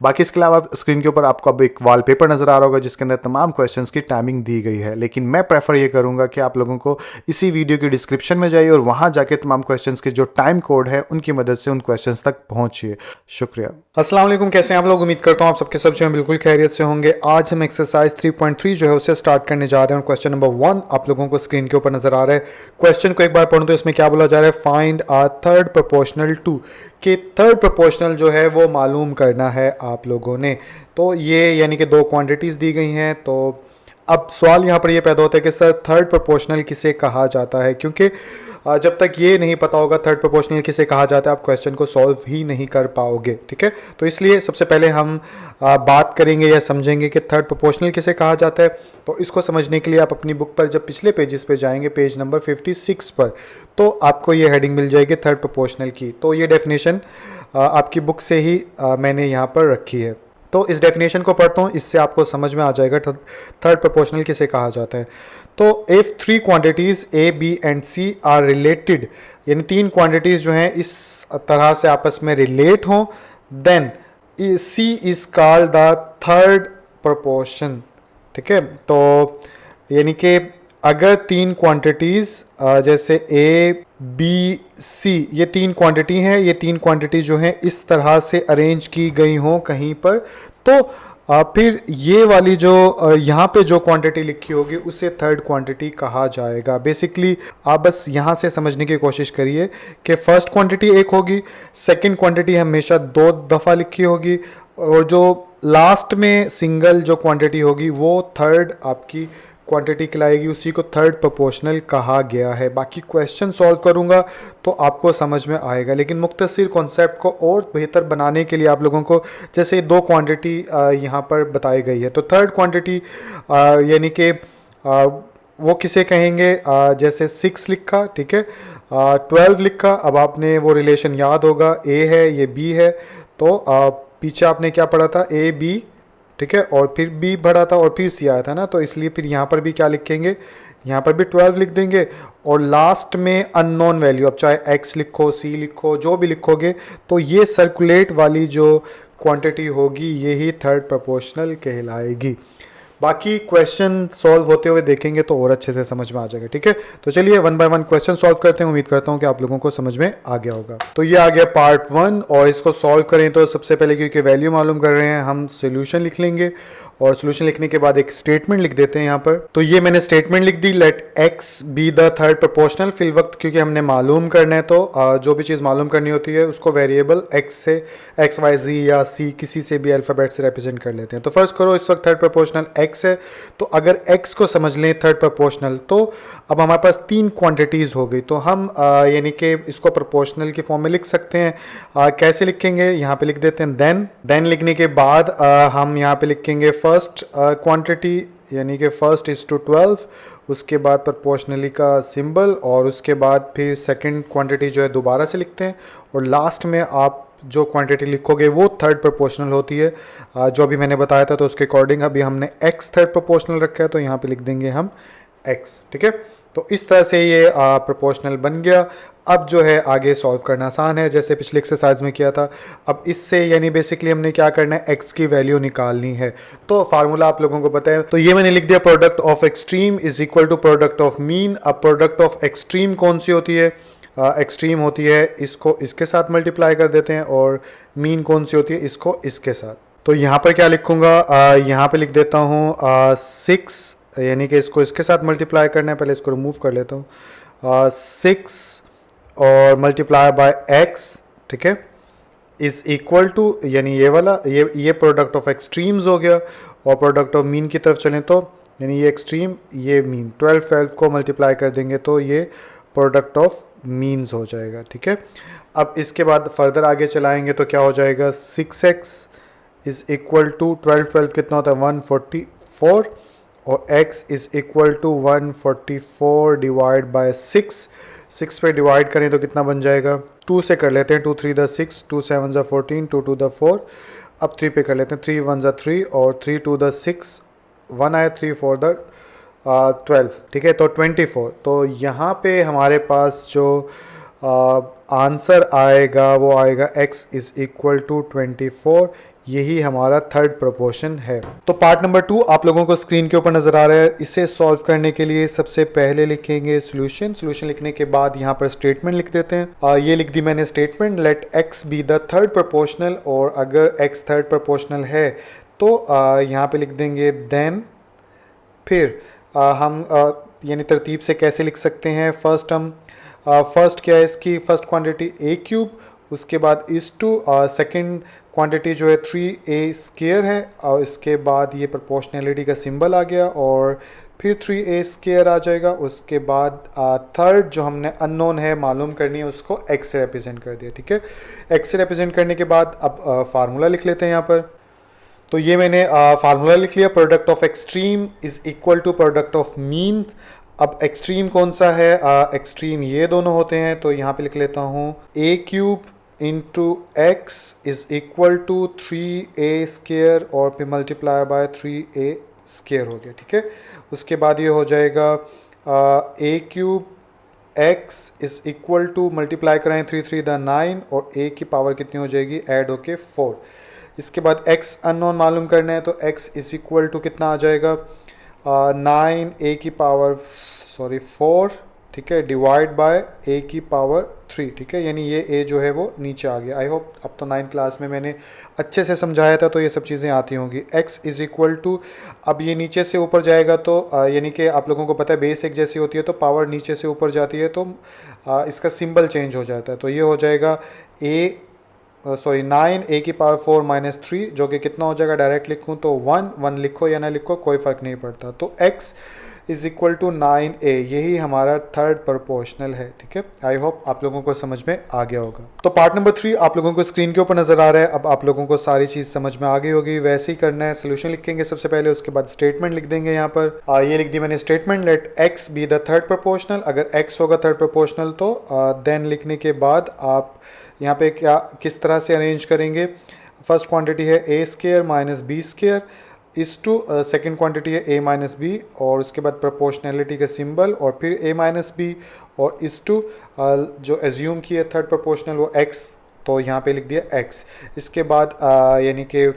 बाकी इसके अलावा स्क्रीन के ऊपर आपको अब एक वॉलपेपर नज़र आ रहा होगा जिसके अंदर तमाम क्वेश्चंस की टाइमिंग दी गई है, लेकिन मैं प्रेफर ये करूँगा कि आप लोगों को इसी वीडियो की डिस्क्रिप्शन में जाइए और वहाँ जाके तमाम क्वेश्चंस के जो टाइम कोड है उनकी मदद से उन क्वेश्चंस तक पहुँचिए। शुक्रिया। अस्सलाम वालेकुम, कैसे हैं आप लोग? उम्मीद करता हूँ आप सबके सब जो हैं बिल्कुल खैरियत से होंगे। आज हम एक्सरसाइज 3.3 जो है उसे स्टार्ट करने जा रहे हैं। क्वेश्चन नंबर 1 आप लोगों को स्क्रीन के ऊपर नजर आ रहा है। क्वेश्चन को एक बार पढ़ूं तो इसमें क्या बोला जा रहा है, find a third proportional to, कि थर्ड प्रोपोर्शनल जो है वो मालूम करना है आप लोगों ने। तो ये यानी कि दो क्वांटिटीज़ दी गई हैं। तो अब सवाल यहाँ पर ये पैदा होता है कि सर थर्ड प्रोपोर्शनल किसे कहा जाता है, क्योंकि जब तक ये नहीं पता होगा थर्ड प्रोपोर्शनल किसे कहा जाता है आप क्वेश्चन को सॉल्व ही नहीं कर पाओगे। ठीक है, तो इसलिए सबसे पहले हम बात करेंगे या समझेंगे कि थर्ड प्रोपोर्शनल किसे कहा जाता है। तो इसको समझने के लिए आप अपनी बुक पर जब पिछले पेजेस पे जाएंगे, पेज नंबर 56 पर, तो आपको ये हेडिंग मिल जाएगी थर्ड प्रोपोर्शनल की। तो ये डेफिनेशन आपकी बुक से ही मैंने यहाँ पर रखी है। तो इस डेफिनेशन को पढ़ता हूँ, इससे आपको समझ में आ जाएगा थर्ड प्रोपोर्शनल किसे कहा जाता है। तो if three quantities A B and C are related, यानी तीन क्वांटिटीज़ जो हैं इस तरह से आपस में रिलेट हों, then C is called the third proportion. ठीक है, तो यानी कि अगर तीन क्वांटिटीज़ जैसे ए बी सी ये तीन क्वांटिटी हैं, ये तीन क्वांटिटी जो हैं इस तरह से अरेंज की गई हों कहीं पर, तो फिर ये वाली जो यहाँ पे जो क्वांटिटी लिखी होगी उसे थर्ड क्वांटिटी कहा जाएगा। बेसिकली आप बस यहाँ से समझने की कोशिश करिए कि फर्स्ट क्वांटिटी एक होगी, सेकंड क्वांटिटी हमेशा दो दफ़ा लिखी होगी, और जो लास्ट में सिंगल जो क्वांटिटी होगी वो थर्ड आपकी क्वांटिटी कहलाएगी, उसी को थर्ड प्रोपोर्शनल कहा गया है। बाकी क्वेश्चन सॉल्व करूंगा तो आपको समझ में आएगा, लेकिन मुख्तसर कॉन्सेप्ट को और बेहतर बनाने के लिए आप लोगों को जैसे दो क्वांटिटी यहाँ पर बताई गई है। तो थर्ड क्वांटिटी यानी कि वो किसे कहेंगे, जैसे 6 लिखा, ठीक है, 12 लिखा। अब आपने वो रिलेशन याद होगा, ए है ये बी है, तो पीछे आपने क्या पढ़ा था, ए बी, ठीक है, और फिर बी पढ़ा था और फिर सी आया था ना, तो इसलिए फिर यहाँ पर भी क्या लिखेंगे, यहाँ पर भी 12 लिख देंगे, और लास्ट में अननोन वैल्यू, अब चाहे x लिखो सी लिखो जो भी लिखोगे, तो ये सर्कुलेट वाली जो क्वांटिटी होगी यही थर्ड प्रोपोर्शनल कहलाएगी। बाकी क्वेश्चन सॉल्व होते हुए देखेंगे तो और अच्छे से समझ में आ जाएगा। ठीक है, तो चलिए one by one question solve करते हैं। उम्मीद करता हूं कि आप लोगों को समझ में आ गया होगा। तो ये आ गया पार्ट 1, और इसको सॉल्व करें तो सबसे पहले क्योंकि वैल्यू मालूम कर रहे हैं हम सोल्यूशन लिख लेंगे, और सोल्यूशन लिखने के बाद एक स्टेटमेंट लिख देते हैं यहाँ पर। तो ये मैंने स्टेटमेंट लिख दी, let x be the third proportional. फिल वक्त क्योंकि हमने मालूम करना है तो जो भी चीज़ मालूम करनी होती है उसको वेरिएबल एक्स से एक्स वाई जी या सी किसी से भी अल्फ़ाबेट से रिप्रेजेंट कर लेते हैं। तो फर्स्ट करो, इस वक्त थर्ड प्रोपोर्शनल एक्स है, तो अगर एक्स को समझ लें थर्ड प्रोपोर्शनल, तो अब हमारे पास तीन क्वांटिटीज़ हो गई, तो हम यानी कि इसको प्रोपोर्शनल की फॉर्म में लिख सकते हैं। कैसे लिखेंगे, यहाँ पे लिख देते हैं देन लिखने के बाद हम यहाँ पे लिखेंगे फर्स्ट क्वांटिटी, यानी कि फर्स्ट इज टू 12, उसके बाद प्रोपोर्शनली का सिंबल, और उसके बाद फिर सेकंड क्वांटिटी जो है दोबारा से लिखते हैं, और लास्ट में आप जो क्वांटिटी लिखोगे वो थर्ड प्रोपोर्शनल होती है। जो अभी मैंने बताया था तो उसके अकॉर्डिंग अभी हमने x थर्ड प्रोपोर्शनल रखा है, तो यहाँ पे लिख देंगे हम x। ठीक है, तो इस तरह से ये प्रोपोर्शनल बन गया। अब जो है आगे सॉल्व करना आसान है, जैसे पिछले एक्सरसाइज में किया था। अब इससे यानी बेसिकली हमने क्या करना है, x की वैल्यू निकालनी है। तो फार्मूला आप लोगों को पता है, तो ये मैंने लिख दिया, product of extreme is equal to product of mean. अब प्रोडक्ट ऑफ एक्सट्रीम कौन सी होती है, एक्सट्रीम होती है इसको इसके साथ मल्टीप्लाई कर देते हैं, और मीन कौन सी होती है, इसको इसके साथ। तो यहाँ पर क्या लिखूंगा, यहाँ पे लिख देता हूँ 6, यानी कि इसको इसके साथ मल्टीप्लाई करना है, पहले इसको रिमूव कर लेता हूँ, 6 और मल्टीप्लाई बाय x, ठीक है, इज इक्वल टू, यानी ये वाला ये प्रोडक्ट ऑफ एक्सट्रीम्स हो गया, और प्रोडक्ट ऑफ मीन की तरफ चलें तो यानी ये एक्सट्रीम ये मीन, 12 को मल्टीप्लाई कर देंगे तो ये प्रोडक्ट ऑफ मीन्स हो जाएगा। ठीक है, अब इसके बाद फर्दर आगे चलाएंगे तो क्या हो जाएगा, 6x इज इक्वल टू 12 कितना होता है 144, और x is equal to 144 divide by 6 पे डिवाइड करें तो कितना बन जाएगा, 2 से कर लेते हैं, 2 3 द 6, 2 7 द 14, 2 2 द 4, अब 3 पे कर लेते हैं, 3 1 द 3 और 3 2 द 6, 1 आया, 3 4 द 12, ठीक है, तो 24। तो यहाँ पे हमारे पास जो आंसर आएगा वो आएगा x इज़ इक्वल टू 24, यही हमारा थर्ड प्रोपोर्शन है। तो पार्ट नंबर 2 आप लोगों को स्क्रीन के ऊपर नजर आ रहा है। इसे सॉल्व करने के लिए सबसे पहले लिखेंगे सॉल्यूशन लिखने के बाद यहाँ पर स्टेटमेंट लिख देते हैं। ये लिख दी मैंने statement, let x be the third proportional, और अगर x थर्ड प्रोपोर्शनल है तो यहाँ पे लिख देंगे देन। फिर हम यानी तरतीब से कैसे लिख सकते हैं, फर्स्ट क्या है इसकी, फर्स्ट क्वांटिटी a क्यूब, उसके बाद इस टू सेकेंड क्वांटिटी जो है 3a² है, और इसके बाद ये प्रोपोर्शनैलिटी का सिंबल आ गया, और फिर 3a² आ जाएगा। उसके बाद थर्ड जो हमने अननोन है मालूम करनी है उसको x से रिप्रेजेंट कर दिया। ठीक है, x से रिप्रेजेंट करने के बाद अब फार्मूला लिख लेते हैं यहाँ पर। तो ये मैंने फार्मूला लिख लिया, product of extreme is equal to product of mean. अब एक्सट्रीम कौन सा है, एक्सट्रीम ये दोनों होते हैं, तो यहाँ पे लिख लेता हूँ a cube into x is equal to 3a² और फिर मल्टीप्लाई बाय 3a² हो गया। ठीक है, उसके बाद ये हो जाएगा a cube x is equal to, multiply कराएं 3 3 द 9, और a की पावर कितनी हो जाएगी, ऐड होके 4। इसके बाद x अननोन मालूम करना है, तो x इज इक्वल टू कितना आ जाएगा, 9 a की पावर 4, ठीक है, डिवाइड बाय a की पावर 3। ठीक है, यानी ये a जो है वो नीचे आ गया। आई होप अब तो 9th क्लास में मैंने अच्छे से समझाया था तो ये सब चीज़ें आती होंगी। x इज इक्वल टू, अब ये नीचे से ऊपर जाएगा तो यानी कि आप लोगों को पता है बेस एक जैसी होती है, तो पावर नीचे से ऊपर जाती है तो इसका सिंबल चेंज हो जाता है। तो ये हो जाएगा 9 a की पावर 4 माइनस 3, जो कि कितना हो जाएगा, डायरेक्ट लिखूँ तो 1 लिखो या ना लिखो कोई फ़र्क नहीं पड़ता। तो x is equal to 9a, यही हमारा थर्ड प्रोपोर्शनल है। ठीक है, आई होप आप लोगों को समझ में आ गया होगा। तो पार्ट नंबर 3 आप लोगों को स्क्रीन के ऊपर नजर आ रहा है। अब आप लोगों को सारी चीज़ समझ में आ गई होगी। वैसे ही करना है, सोल्यूशन लिखेंगे सबसे पहले, उसके बाद स्टेटमेंट लिख देंगे। यहाँ पर ये लिख दी मैंने statement, let x be the third proportional. अगर x होगा थर्ड प्रोपोर्शनल तो देन लिखने के बाद आप यहाँ पे किस तरह से अरेंज करेंगे। फर्स्ट क्वांटिटी है a² माइनस b², इस टू सेकेंड क्वांटिटी है a माइनस बी, और उसके बाद प्रोपोर्शनैलिटी का सिंबल, और फिर a माइनस बी, और इस टू जो एज्यूम की है थर्ड प्रोपोर्शनल वो x, तो यहाँ पे लिख दिया x। इसके बाद यानी कि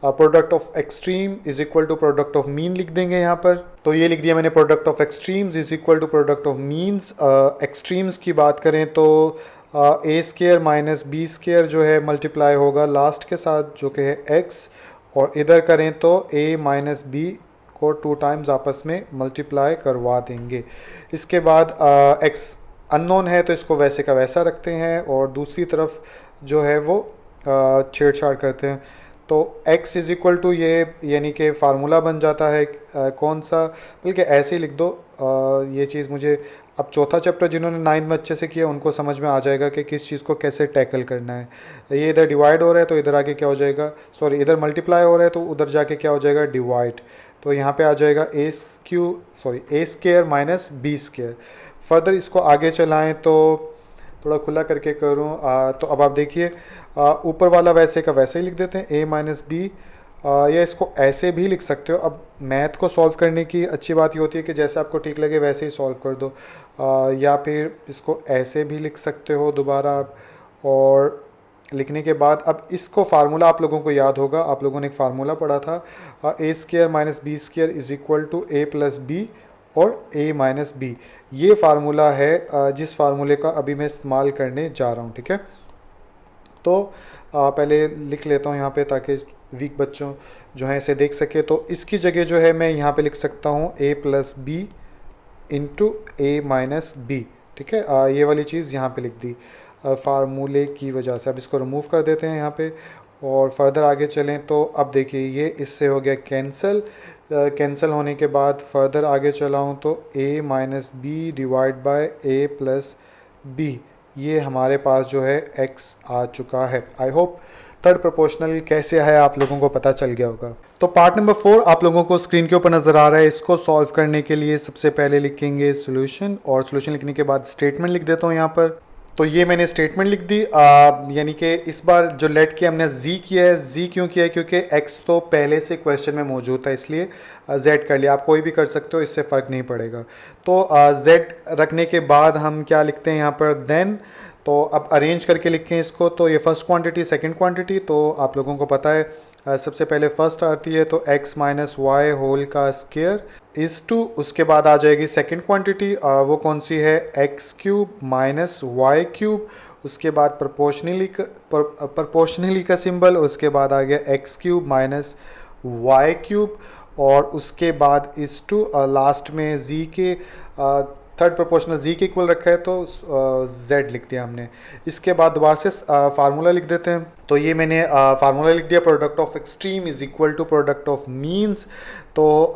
product of extreme is equal to product of mean लिख देंगे यहाँ पर। तो ये लिख दिया मैंने, product of extremes is equal to product of means. Extremes की बात करें तो a² माइनस b² जो है मल्टीप्लाई होगा लास्ट के साथ जो कि है x, और इधर करें तो a माइनस बी को 2 टाइम्स आपस में मल्टीप्लाई करवा देंगे। इसके बाद x अननोन है तो इसको वैसे का वैसा रखते हैं, और दूसरी तरफ जो है वो छेड़छाड़ करते हैं। तो x इज इक्वल टू ये यानी कि फार्मूला बन जाता है कौन सा, बल्कि ऐसे ही लिख दो। ये चीज़ मुझे अब चौथा चैप्टर जिन्होंने 9th में अच्छे से किया उनको समझ में आ जाएगा कि किस चीज़ को कैसे टैकल करना है। ये इधर डिवाइड हो रहा है तो इधर आके क्या हो जाएगा, सॉरी इधर मल्टीप्लाई हो रहा है तो उधर जाके क्या हो जाएगा, डिवाइड। तो यहाँ पे आ जाएगा a² माइनस b²। फर्दर इसको आगे चलाएं तो थोड़ा खुला करके करूँ तो अब आप देखिए ऊपर वाला वैसे का वैसे ही लिख देते हैं a माइनस बी, या इसको ऐसे भी लिख सकते हो। अब मैथ को सॉल्व करने की अच्छी बात ये होती है कि जैसे आपको ठीक लगे वैसे ही सॉल्व कर दो, या फिर इसको ऐसे भी लिख सकते हो दोबारा आप। और लिखने के बाद अब इसको फार्मूला आप लोगों को याद होगा, आप लोगों ने एक फार्मूला पढ़ा था a² minus b² is equal to a plus B और a माइनस बी। ये फार्मूला है जिस फार्मूले का अभी मैं इस्तेमाल करने जा रहा हूँ। ठीक है, तो पहले लिख लेता हूँ यहाँ पे ताकि वीक बच्चों जो हैं इसे देख सके। तो इसकी जगह जो है मैं यहाँ पे लिख सकता हूँ a plus B into a minus B. ठीक है, ये वाली चीज़ यहाँ पे लिख दी फार्मूले की वजह से। अब इसको रिमूव कर देते हैं यहाँ पे और फर्दर आगे चलें तो अब देखिए ये इससे हो गया कैंसिल। कैंसिल होने के बाद फर्दर आगे चलाऊँ तो a minus B divide by a plus B, ये हमारे पास जो है x आ चुका है। आई होप थर्ड प्रोपोर्शनल कैसे है आप लोगों को पता चल गया होगा। तो पार्ट नंबर 4 आप लोगों को स्क्रीन के ऊपर नज़र आ रहा है। इसको सॉल्व करने के लिए सबसे पहले लिखेंगे सॉल्यूशन, और सॉल्यूशन लिखने के बाद स्टेटमेंट लिख देता हूँ यहाँ पर। तो ये मैंने स्टेटमेंट लिख दी, यानी कि इस बार जो लेट किया हमने z किया है। z क्यों किया है, क्योंकि x तो पहले से क्वेश्चन में मौजूद था इसलिए z कर लिया। आप कोई भी कर सकते हो, इससे फ़र्क नहीं पड़ेगा। तो z रखने के बाद हम क्या लिखते हैं यहाँ पर, देन। तो अब अरेंज करके लिखें इसको, तो ये फर्स्ट क्वांटिटी सेकंड क्वांटिटी, तो आप लोगों को पता है सबसे पहले फर्स्ट आती है तो x माइनस वाई होल का स्केयर इज़ टू, उसके बाद आ जाएगी सेकंड क्वांटिटी, वो कौन सी है, x cube minus y cube, उसके बाद प्रोपोर्शनली का सिंबल, उसके बाद आ गया x cube minus y cube, और उसके बाद इस टू लास्ट में z के थर्ड प्रोपोर्शनल z के इक्वल रखा है तो z लिख दिया हमने। इसके बाद दोबारा से फार्मूला लिख देते हैं। तो ये मैंने फार्मूला लिख दिया, product of extreme is equal to product of means. तो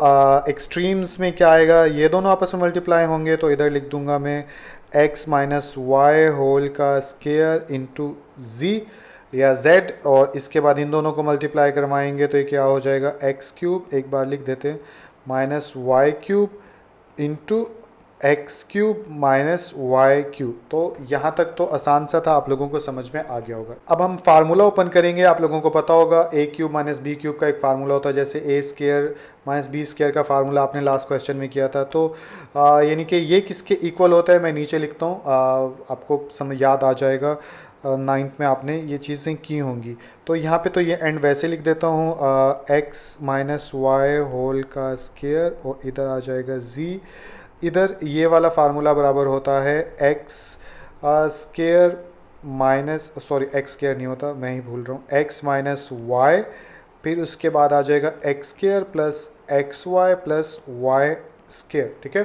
एक्सट्रीम्स में क्या आएगा, ये दोनों आपस में मल्टीप्लाई होंगे, तो इधर लिख दूंगा मैं x माइनस वाई होल का स्केयर इंटू z या z, और इसके बाद इन दोनों को मल्टीप्लाई करवाएंगे तो ये क्या हो जाएगा, एक्स क्यूब, एक बार लिख देते हैं, minus y cube into x cube minus y cube. तो यहाँ तक तो आसान सा था, आप लोगों को समझ में आ गया होगा। अब हम फार्मूला ओपन करेंगे। आप लोगों को पता होगा ए क्यूब माइनस बी क्यूब का एक फार्मूला होता है, जैसे ए स्केयर माइनस बी स्केयर का फार्मूला आपने लास्ट क्वेश्चन में किया था। तो यानी कि ये किसके इक्वल होता है, मैं नीचे लिखता हूँ, आपको समझ याद आ जाएगा, नाइन्थ में आपने ये चीज़ें की होंगी। तो यहाँ पे तो ये एंड वैसे लिख देता हूँ, एक्स माइनस वाई होल का स्केयर, और इधर आ जाएगा z, इधर ये वाला फार्मूला बराबर होता है x square minus, sorry x square नहीं होता, मैं ही भूल रहा हूँ, एक्स माइनस वाई, फिर उसके बाद आ जाएगा x square plus x y plus y square. ठीक है,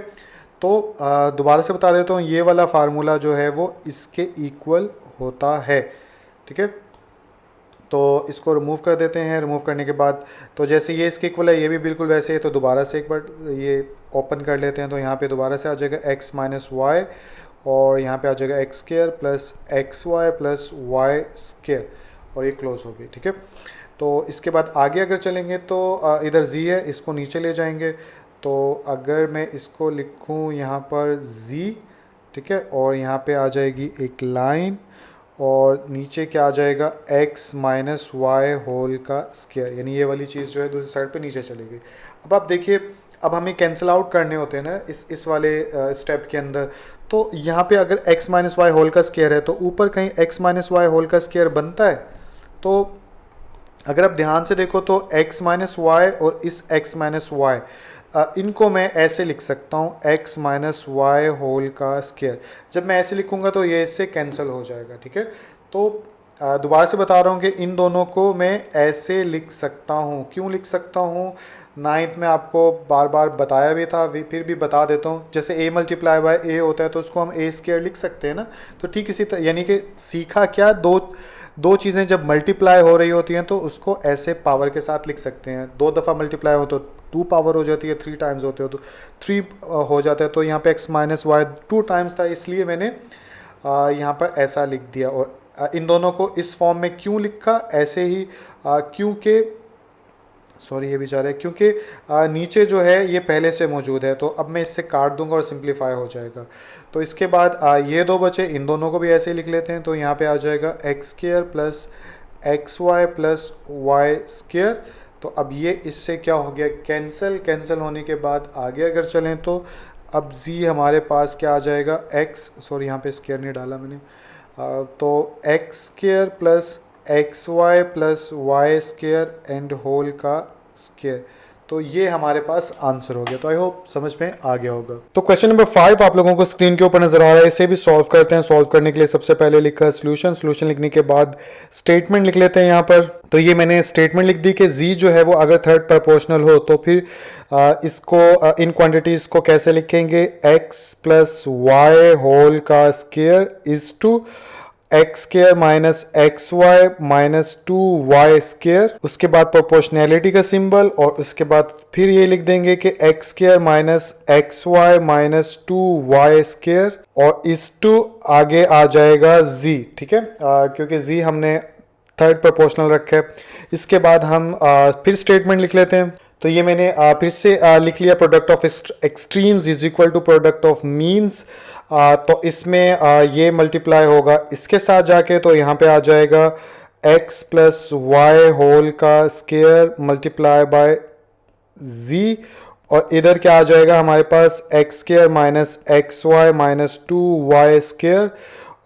तो दोबारा से बता देता हूँ, ये वाला फार्मूला जो है वो इसके इक्वल होता है। ठीक है, तो इसको रिमूव कर देते हैं। रिमूव करने के बाद तो जैसे ये इसके इक्वल है, ये भी बिल्कुल वैसे है, तो दोबारा से एक बार ये ओपन कर लेते हैं। तो यहाँ पे दोबारा से आ जाएगा x माइनस वाई, और यहाँ पे आ जाएगा x square plus x y plus y square, और ये क्लोज हो गई। ठीक है, तो इसके बाद आगे अगर चलेंगे तो इधर z है, इसको नीचे ले जाएंगे। तो अगर मैं इसको लिखूँ यहाँ पर z, ठीक है, और यहाँ पे आ जाएगी एक लाइन, और नीचे क्या आ जाएगा, x माइनस वाई होल का स्केयर, यानी ये वाली चीज़ जो है दूसरी साइड पे नीचे चली गई। अब आप देखिए, अब हमें कैंसिल आउट करने होते हैं ना इस वाले स्टेप के अंदर। तो यहाँ पे अगर x माइनस वाई होल का स्केयर है तो ऊपर कहीं x माइनस वाई होल का स्केयर बनता है। तो अगर आप ध्यान से देखो तो x माइनस वाई और इस x माइनस वाई, इनको मैं ऐसे लिख सकता हूँ x माइनस वाई होल का स्केयर। जब मैं ऐसे लिखूँगा तो ये इससे कैंसिल हो जाएगा। ठीक है, तो दोबारा से बता रहा हूँ कि इन दोनों को मैं ऐसे लिख सकता हूँ। क्यों लिख सकता हूँ, नाइन्थ में आपको बार बार बताया भी था, फिर भी बता देता हूँ। जैसे a मल्टीप्लाई बाय a होता है तो उसको हम a स्केयर लिख सकते हैं ना। तो ठीक इसी तरह, यानी कि सीखा क्या, दो चीज़ें जब मल्टीप्लाई हो रही होती हैं तो उसको ऐसे पावर के साथ लिख सकते हैं। 2 दफ़ा मल्टीप्लाई हो तो 2 पावर हो जाती है, 3 टाइम्स होते हो तो 3 हो जाता है। तो यहाँ पे x माइनस वाई 2 टाइम्स था, इसलिए मैंने यहाँ पर ऐसा लिख दिया। और इन दोनों को इस फॉर्म में क्यों लिखा ऐसे ही, क्योंकि सॉरी ये भी जा रहा है, क्योंकि नीचे जो है ये पहले से मौजूद है। तो अब मैं इससे काट दूंगा और सिंप्लीफाई हो जाएगा। तो इसके बाद ये दो बचे, इन दोनों को भी ऐसे ही लिख लेते हैं। तो यहाँ पे आ जाएगा x square plus x y plus y square. तो अब ये इससे क्या हो गया, कैंसिल होने के बाद आगे अगर चलें तो अब z हमारे पास क्या आ जाएगा, x, सॉरी यहाँ पे स्केयर नहीं डाला मैंने, तो x square plus x y plus y square and whole का स्केयर। तो ये हमारे पास आंसर हो गया। तो आई होप समझ में आ गया होगा। तो क्वेश्चन नंबर 5 आप लोगों को स्क्रीन के ऊपर नजर आ रहा है, इसे भी सॉल्व करते हैं। सॉल्व करने के लिए सबसे पहले लिखा सॉल्यूशन लिखने के बाद स्टेटमेंट लिख लेते हैं यहाँ पर। तो ये मैंने स्टेटमेंट लिख दी कि z जो है वो अगर थर्ड प्रोपोर्शनल हो तो फिर इसको इन क्वांटिटीज को कैसे लिखेंगे, x प्लस वाई होल का square is to x square minus x y minus 2y square. उसके बाद प्रोपोर्शनैलिटी का सिंबल, और उसके बाद फिर ये लिख देंगे कि x square minus x y minus 2y square, और इस टू आगे आ जाएगा z। ठीक है, क्योंकि z हमने थर्ड प्रोपोर्शनल रखा है। इसके बाद हम फिर स्टेटमेंट लिख लेते हैं। तो ये मैंने फिर से लिख लिया, product of extremes is equal to product of means. तो इसमें ये मल्टीप्लाई होगा इसके साथ जाके, तो यहाँ पे आ जाएगा x प्लस वाई होल का स्केयर मल्टीप्लाई बाय z, और इधर क्या आ जाएगा हमारे पास x square minus x y minus 2y square,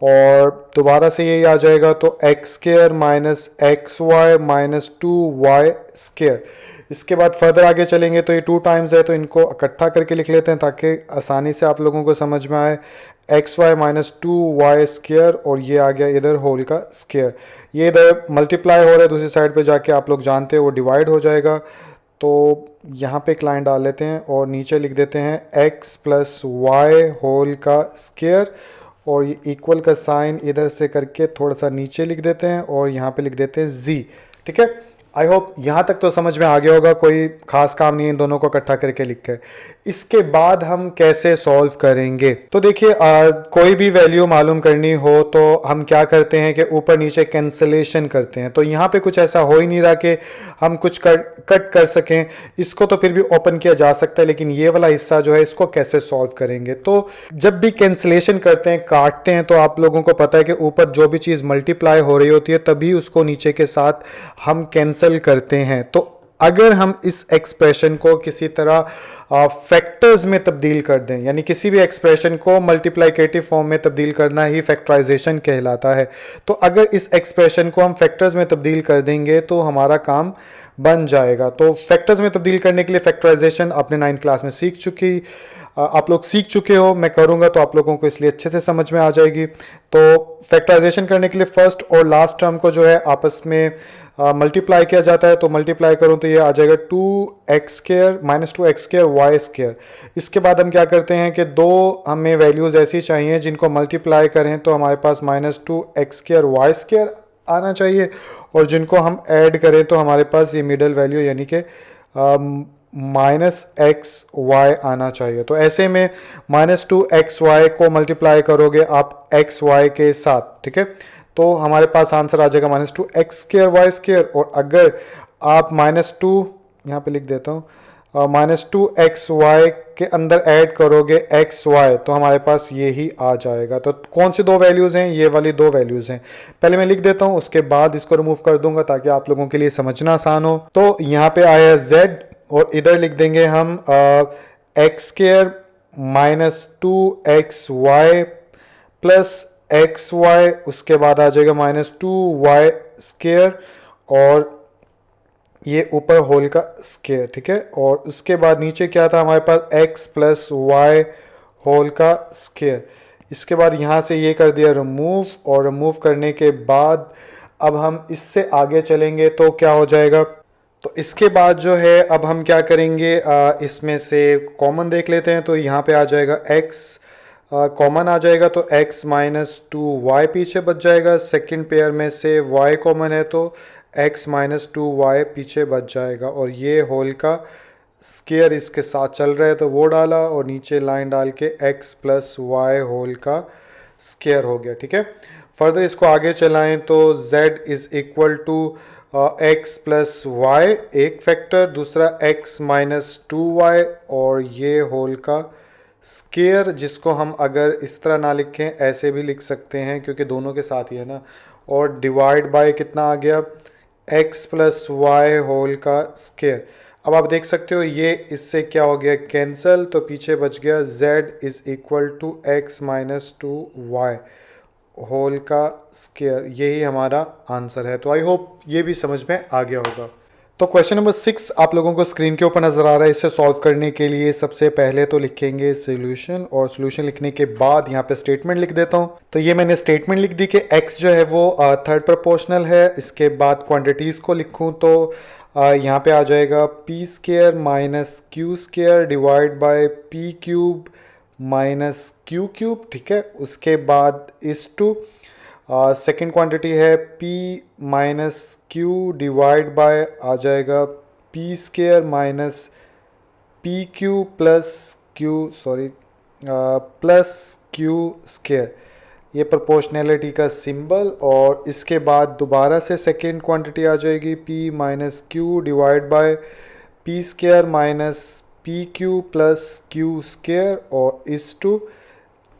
और दोबारा से यही आ जाएगा, तो x square minus x y minus 2y square. इसके बाद फर्दर आगे चलेंगे तो ये 2 टाइम्स है, तो इनको इकट्ठा करके लिख लेते हैं ताकि आसानी से आप लोगों को समझ में आए। X y minus 2y square और ये आ गया इधर होल का स्क्र। ये इधर मल्टीप्लाई हो रहा है, दूसरी साइड पे जाके आप लोग जानते हैं वो डिवाइड हो जाएगा। तो यहाँ पे एक लाइन डाल लेते हैं और नीचे लिख देते हैं x प्लस वाई होल का स्क्र, और ये इक्वल का साइन इधर से करके थोड़ा सा नीचे लिख देते हैं और यहाँ पे लिख देते हैं z। ठीक है, आई होप यहाँ तक तो समझ में आ गया होगा, कोई खास काम नहीं है इन दोनों को इकट्ठा करके लिख के। इसके बाद हम कैसे सॉल्व करेंगे, तो देखिए कोई भी वैल्यू मालूम करनी हो तो हम क्या करते हैं कि ऊपर नीचे कैंसलेशन करते हैं। तो यहाँ पे कुछ ऐसा हो ही नहीं रहा कि हम कुछ कट कर सकें, इसको तो फिर भी ओपन किया जा सकता है, लेकिन ये वाला हिस्सा जो है इसको कैसे सॉल्व करेंगे। तो जब भी कैंसलेशन करते हैं, काटते हैं, तो आप लोगों को पता है कि ऊपर जो भी चीज़ मल्टीप्लाई हो रही होती है तभी उसको नीचे के साथ हम कैंसिल करते हैं। तो अगर हम इस एक्सप्रेशन को किसी तरह फैक्टर्स में तब्दील कर दें, यानी किसी भी एक्सप्रेशन को मल्टीप्लिकेटिव फॉर्म में तब्दील करना ही फैक्टराइजेशन कहलाता है। तो अगर इस एक्सप्रेशन को हम फैक्टर्स में तब्दील कर देंगे तो हमारा काम बन जाएगा। तो फैक्टर्स में तब्दील करने के लिए फैक्टराइजेशन आपने 9th क्लास में आप लोग सीख चुके हो। मैं करूंगा तो आप लोगों को इसलिए अच्छे से समझ में आ जाएगी। तो फैक्टराइजेशन करने के लिए फर्स्ट और लास्ट टर्म को जो है आपस में मल्टीप्लाई किया जाता है। तो मल्टीप्लाई करूं तो ये आ जाएगा 2x square minus 2x square y square. इसके बाद हम क्या करते हैं कि दो हमें वैल्यूज़ ऐसी चाहिए जिनको मल्टीप्लाई करें तो हमारे पास minus 2x square y square आना चाहिए, और जिनको हम ऐड करें तो हमारे पास ये मिडल वैल्यू यानी कि माइनस एक्स वाई आना चाहिए। तो ऐसे में माइनस 2x वाई को मल्टीप्लाई करोगे आप एक्स वाई के साथ, ठीक है, तो हमारे पास आंसर आ जाएगा minus 2x square y square. और अगर आप माइनस 2 यहाँ पे लिख देता हूँ, माइनस 2x वाई के अंदर ऐड करोगे एक्स वाई तो हमारे पास ये ही आ जाएगा। तो कौन सी दो वैल्यूज़ हैं, ये वाली दो वैल्यूज़ हैं। पहले मैं लिख देता हूँ, उसके बाद इसको रिमूव कर दूंगा ताकि आप लोगों के लिए समझना आसान हो। तो यहाँ पे आया z और इधर लिख देंगे हम x square minus 2x y plus x y, उसके बाद आ जाएगा माइनस 2y स्क्र और ये ऊपर होल का स्क्र, ठीक है। और उसके बाद नीचे क्या था हमारे पास x प्लस वाई होल का स्क्र। इसके बाद यहाँ से ये कर दिया रिमूव, और रिमूव करने के बाद अब हम इससे आगे चलेंगे तो क्या हो जाएगा। तो इसके बाद जो है अब हम क्या करेंगे, इसमें से कॉमन देख लेते हैं। तो यहाँ पे आ जाएगा x कॉमन आ जाएगा, तो x माइनस 2y पीछे बच जाएगा। सेकंड पेयर में से y कॉमन है तो x माइनस 2y पीछे बच जाएगा, और ये होल का स्क्वायर इसके साथ चल रहा है तो वो डाला, और नीचे लाइन डाल के x प्लस वाई होल का स्क्वायर हो गया, ठीक है। फर्दर इसको आगे चलाएं तो z is equal to x plus y एक फैक्टर, दूसरा x माइनस 2y और ये होल का स्क्वायर, जिसको हम अगर इस तरह ना लिखें ऐसे भी लिख सकते हैं क्योंकि दोनों के साथ ही है ना। और डिवाइड बाय कितना आ गया, x प्लस वाई होल का स्क्वायर। अब आप देख सकते हो ये इससे क्या हो गया कैंसल, तो पीछे बच गया z is equal to x minus 2y whole का स्क्वायर। यही हमारा आंसर है। तो आई होप ये भी समझ में आ गया होगा। तो क्वेश्चन नंबर 6 आप लोगों को स्क्रीन के ऊपर नजर आ रहा है। इसे सॉल्व करने के लिए सबसे पहले तो लिखेंगे सॉल्यूशन, और सॉल्यूशन लिखने के बाद यहाँ पे स्टेटमेंट लिख देता हूँ। तो ये मैंने स्टेटमेंट लिख दी कि x जो है वो थर्ड प्रोपोर्शनल है। इसके बाद क्वांटिटीज़ को लिखूँ तो यहाँ पे आ जाएगा p square minus q square divide by p cube minus q cube, ठीक है। उसके बाद इस टू सेकेंड क्वांटिटी है p minus q divide by आ जाएगा p square minus p q plus q square, ये प्रोपोर्शनैलिटी का सिंबल। और इसके बाद दोबारा से सेकेंड क्वांटिटी आ जाएगी p minus q divide by p square minus p q plus q square और इस टू,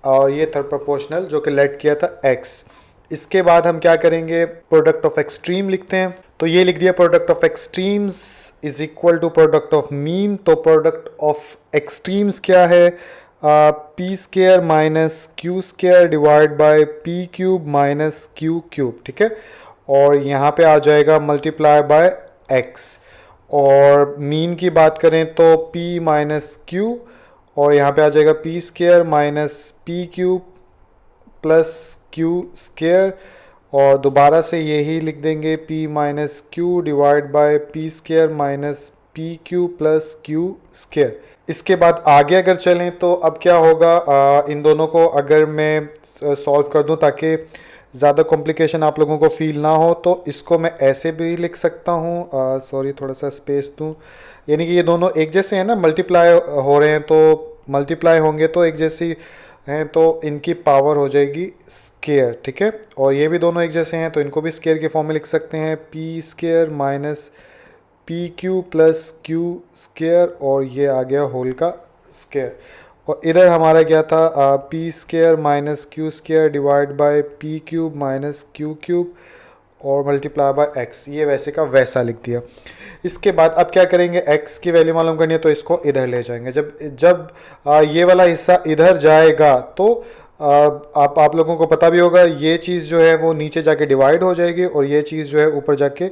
और ये थर्ड प्रोपोर्शनल जो कि लेट किया था x। इसके बाद हम क्या करेंगे, प्रोडक्ट ऑफ एक्सट्रीम लिखते हैं। तो ये लिख दिया product of extremes is equal to product of mean. तो प्रोडक्ट ऑफ एक्सट्रीम्स क्या है, P square minus Q square divide by P cube minus Q cube, ठीक है। और यहाँ पे आ जाएगा मल्टीप्लाई बाय एक्स। और मीन की बात करें तो p माइनस क्यू, और यहाँ पे आ जाएगा P square minus P cube plus Q square, और दोबारा से यही लिख देंगे p minus q divide by P square minus P Q plus Q square. इसके बाद आगे अगर चलें तो अब क्या होगा, इन दोनों को अगर मैं सॉल्व कर दूं ताकि ज़्यादा कॉम्प्लिकेशन आप लोगों को फील ना हो, तो इसको मैं ऐसे भी लिख सकता हूँ, सॉरी थोड़ा सा स्पेस दूँ। यानी कि ये दोनों एक जैसे हैं ना, मल्टीप्लाई हो रहे हैं, तो मल्टीप्लाई होंगे तो एक जैसी हैं, तो इनकी पावर हो जाएगी स्केयर, ठीक है। और ये भी दोनों एक जैसे हैं तो इनको भी स्केयर के फॉर्म में लिख सकते हैं, P square minus P Q plus Q square, और ये आ गया होल का स्केयर। और इधर हमारा क्या था, P square minus Q square divide by P cube minus Q cube और मल्टीप्लाई बाय एक्स, ये वैसे का वैसा लिख दिया। इसके बाद अब क्या करेंगे, एक्स की वैल्यू मालूम करनी है तो इसको इधर ले जाएंगे। जब जब ये वाला हिस्सा इधर जाएगा तो आप लोगों को पता भी होगा ये चीज़ जो है वो नीचे जाके डिवाइड हो जाएगी, और ये चीज़ जो है ऊपर जाके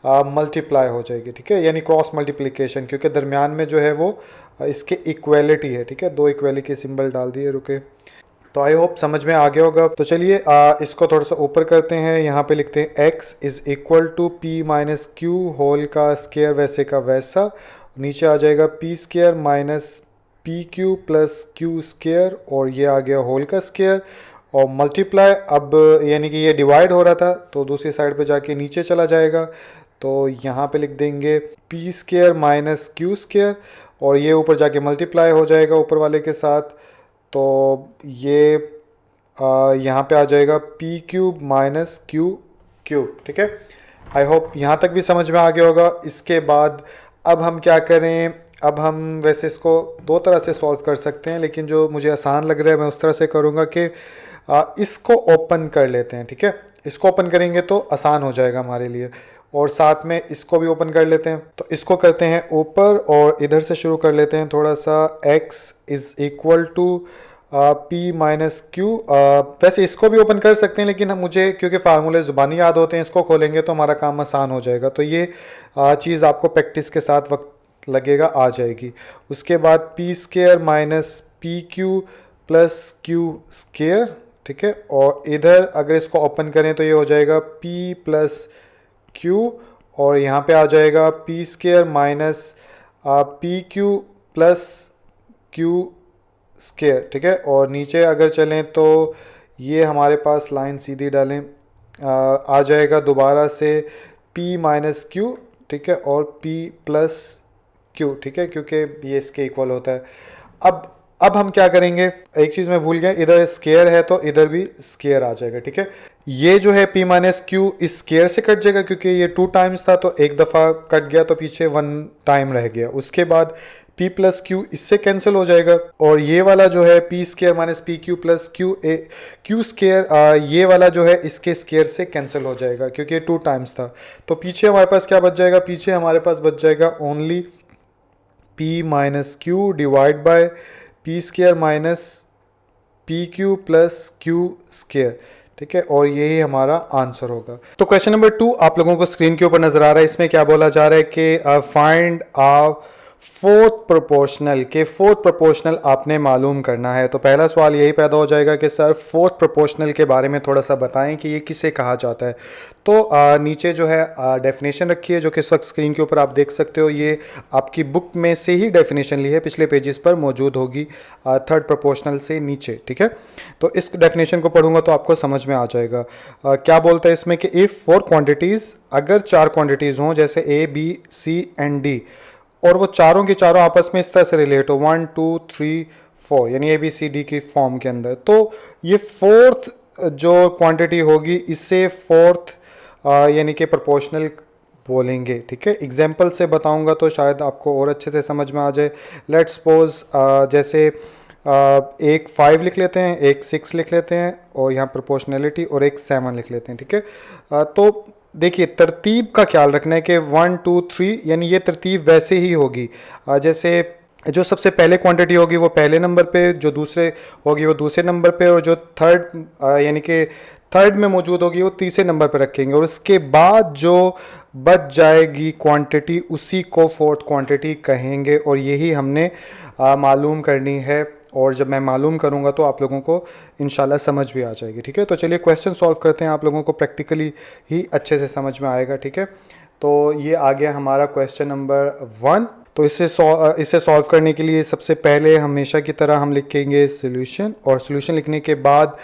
मल्टीप्लाई हो जाएगी, ठीक है, यानी क्रॉस मल्टीप्लिकेशन, क्योंकि दरमियान में जो है वो इसके इक्वलिटी है, ठीक है। दो इक्वली के सिंबल डाल दिए, रुके। तो आई होप समझ में आ गया होगा। तो चलिए इसको थोड़ा सा ऊपर करते हैं, यहाँ पे लिखते हैं x is equal to P minus Q whole का स्केयर वैसे का वैसा, नीचे आ जाएगा P square minus P Q plus Q square, और ये आ गया होल का स्केयर, और मल्टीप्लाई, अब यानी कि ये डिवाइड हो रहा था तो दूसरी साइड पे जाके नीचे चला जाएगा, तो यहाँ पे लिख देंगे P square minus Q square, और ये ऊपर जाके मल्टीप्लाई हो जाएगा ऊपर वाले के साथ, तो ये यहाँ पे आ जाएगा P cube minus Q cube, ठीक है। आई होप यहाँ तक भी समझ में आ गया होगा। इसके बाद अब हम क्या करें, अब हम वैसे इसको दो तरह से सॉल्व कर सकते हैं, लेकिन जो मुझे आसान लग रहा है मैं उस तरह से करूँगा कि इसको ओपन कर लेते हैं, ठीक है। इसको ओपन करेंगे तो आसान हो जाएगा हमारे लिए, और साथ में इसको भी ओपन कर लेते हैं। तो इसको करते हैं ऊपर, और इधर से शुरू कर लेते हैं थोड़ा सा, x is equal to P minus Q. वैसे इसको भी ओपन कर सकते हैं, लेकिन मुझे क्योंकि फार्मूले ज़ुबानी याद होते हैं, इसको खोलेंगे तो हमारा काम आसान हो जाएगा। तो ये चीज़ आपको प्रैक्टिस के साथ वक्त लगेगा आ जाएगी। उसके बाद P square minus P Q plus Q square, ठीक है। और इधर अगर इसको ओपन करें तो ये हो जाएगा p प्लस क्यू, और यहाँ पे आ जाएगा P square minus P Q plus Q square, ठीक है। और नीचे अगर चलें तो ये हमारे पास लाइन सीधी डालें, आ जाएगा दोबारा से p माइनस क्यू, ठीक है, और p प्लस क्यू, ठीक है, क्योंकि ये इसके इक्वल होता है। अब हम क्या करेंगे, एक चीज़ मैं भूल गया, इधर स्केयर है तो इधर भी स्केयर आ जाएगा, ठीक है। ये जो है p माइनस क्यू इस स्केयर से कट जाएगा, क्योंकि ये 2 टाइम्स था तो एक दफ़ा कट गया तो पीछे 1 टाइम रह गया। उसके बाद p प्लस क्यू इससे कैंसिल हो जाएगा, और ये वाला जो है p square minus P Q plus Q square, ये वाला जो है इसके स्केयर से कैंसिल हो जाएगा, क्योंकि 2 टाइम्स था। तो पीछे हमारे पास क्या बच जाएगा, पीछे हमारे पास बच जाएगा only p minus q divide by P square minus P Q plus Q square, ठीक है। और यही हमारा आंसर होगा। तो क्वेश्चन नंबर 2 आप लोगों को स्क्रीन के ऊपर नजर आ रहा है। इसमें क्या बोला जा रहा है कि फाइंड आ फोर्थ प्रोपोर्शनल, के फोर्थ प्रोपोर्शनल आपने मालूम करना है। तो पहला सवाल यही पैदा हो जाएगा कि सर फोर्थ प्रोपोर्शनल के बारे में थोड़ा सा बताएं कि ये किसे कहा जाता है। तो नीचे जो है डेफिनेशन रखी है, जो कि इस वक्त स्क्रीन के ऊपर आप देख सकते हो। ये आपकी बुक में से ही डेफिनेशन ली है, पिछले पेजेस पर मौजूद होगी थर्ड प्रोपोर्शनल से नीचे, ठीक है। तो इस डेफिनेशन को पढ़ूंगा तो आपको समझ में आ जाएगा। क्या बोलता है इसमें कि इफ़ 4 क्वांटिटीज़, अगर 4 क्वांटिटीज़ हों जैसे A B C and D, और वो चारों की चारों आपस में इस तरह से रिलेट हो 1 2 3 4, यानी ABCD की फॉर्म के अंदर, तो ये फोर्थ जो क्वांटिटी होगी इससे फोर्थ यानी कि प्रोपोर्शनल बोलेंगे, ठीक है। एग्जाम्पल से बताऊंगा तो शायद आपको और अच्छे से समझ में आ जाए। लेट्स सपोज जैसे एक 5 लिख लेते हैं, एक 6 लिख लेते हैं, और यहाँ प्रोपोर्शनलिटी, और एक 7 लिख लेते हैं, ठीक है। तो देखिए तरतीब का ख्याल रखना है कि 1 2 3, यानी ये तरतीब वैसे ही होगी जैसे जो सबसे पहले क्वांटिटी होगी वो पहले नंबर पे, जो दूसरे होगी वो दूसरे नंबर पे, और जो थर्ड यानी कि थर्ड में मौजूद होगी वो तीसरे नंबर पे रखेंगे, और उसके बाद जो बच जाएगी क्वांटिटी उसी को फोर्थ क्वांटिटी कहेंगे, और यही हमने मालूम करनी है। और जब मैं मालूम करूंगा तो आप लोगों को इंशाल्लाह समझ भी आ जाएगी। ठीक है, तो चलिए क्वेश्चन सॉल्व करते हैं, आप लोगों को प्रैक्टिकली ही अच्छे से समझ में आएगा। ठीक है, तो ये आ गया हमारा क्वेश्चन नंबर 1। तो इसे सॉल्व करने के लिए सबसे पहले हमेशा की तरह हम लिखेंगे सोल्यूशन, और सोल्यूशन लिखने के बाद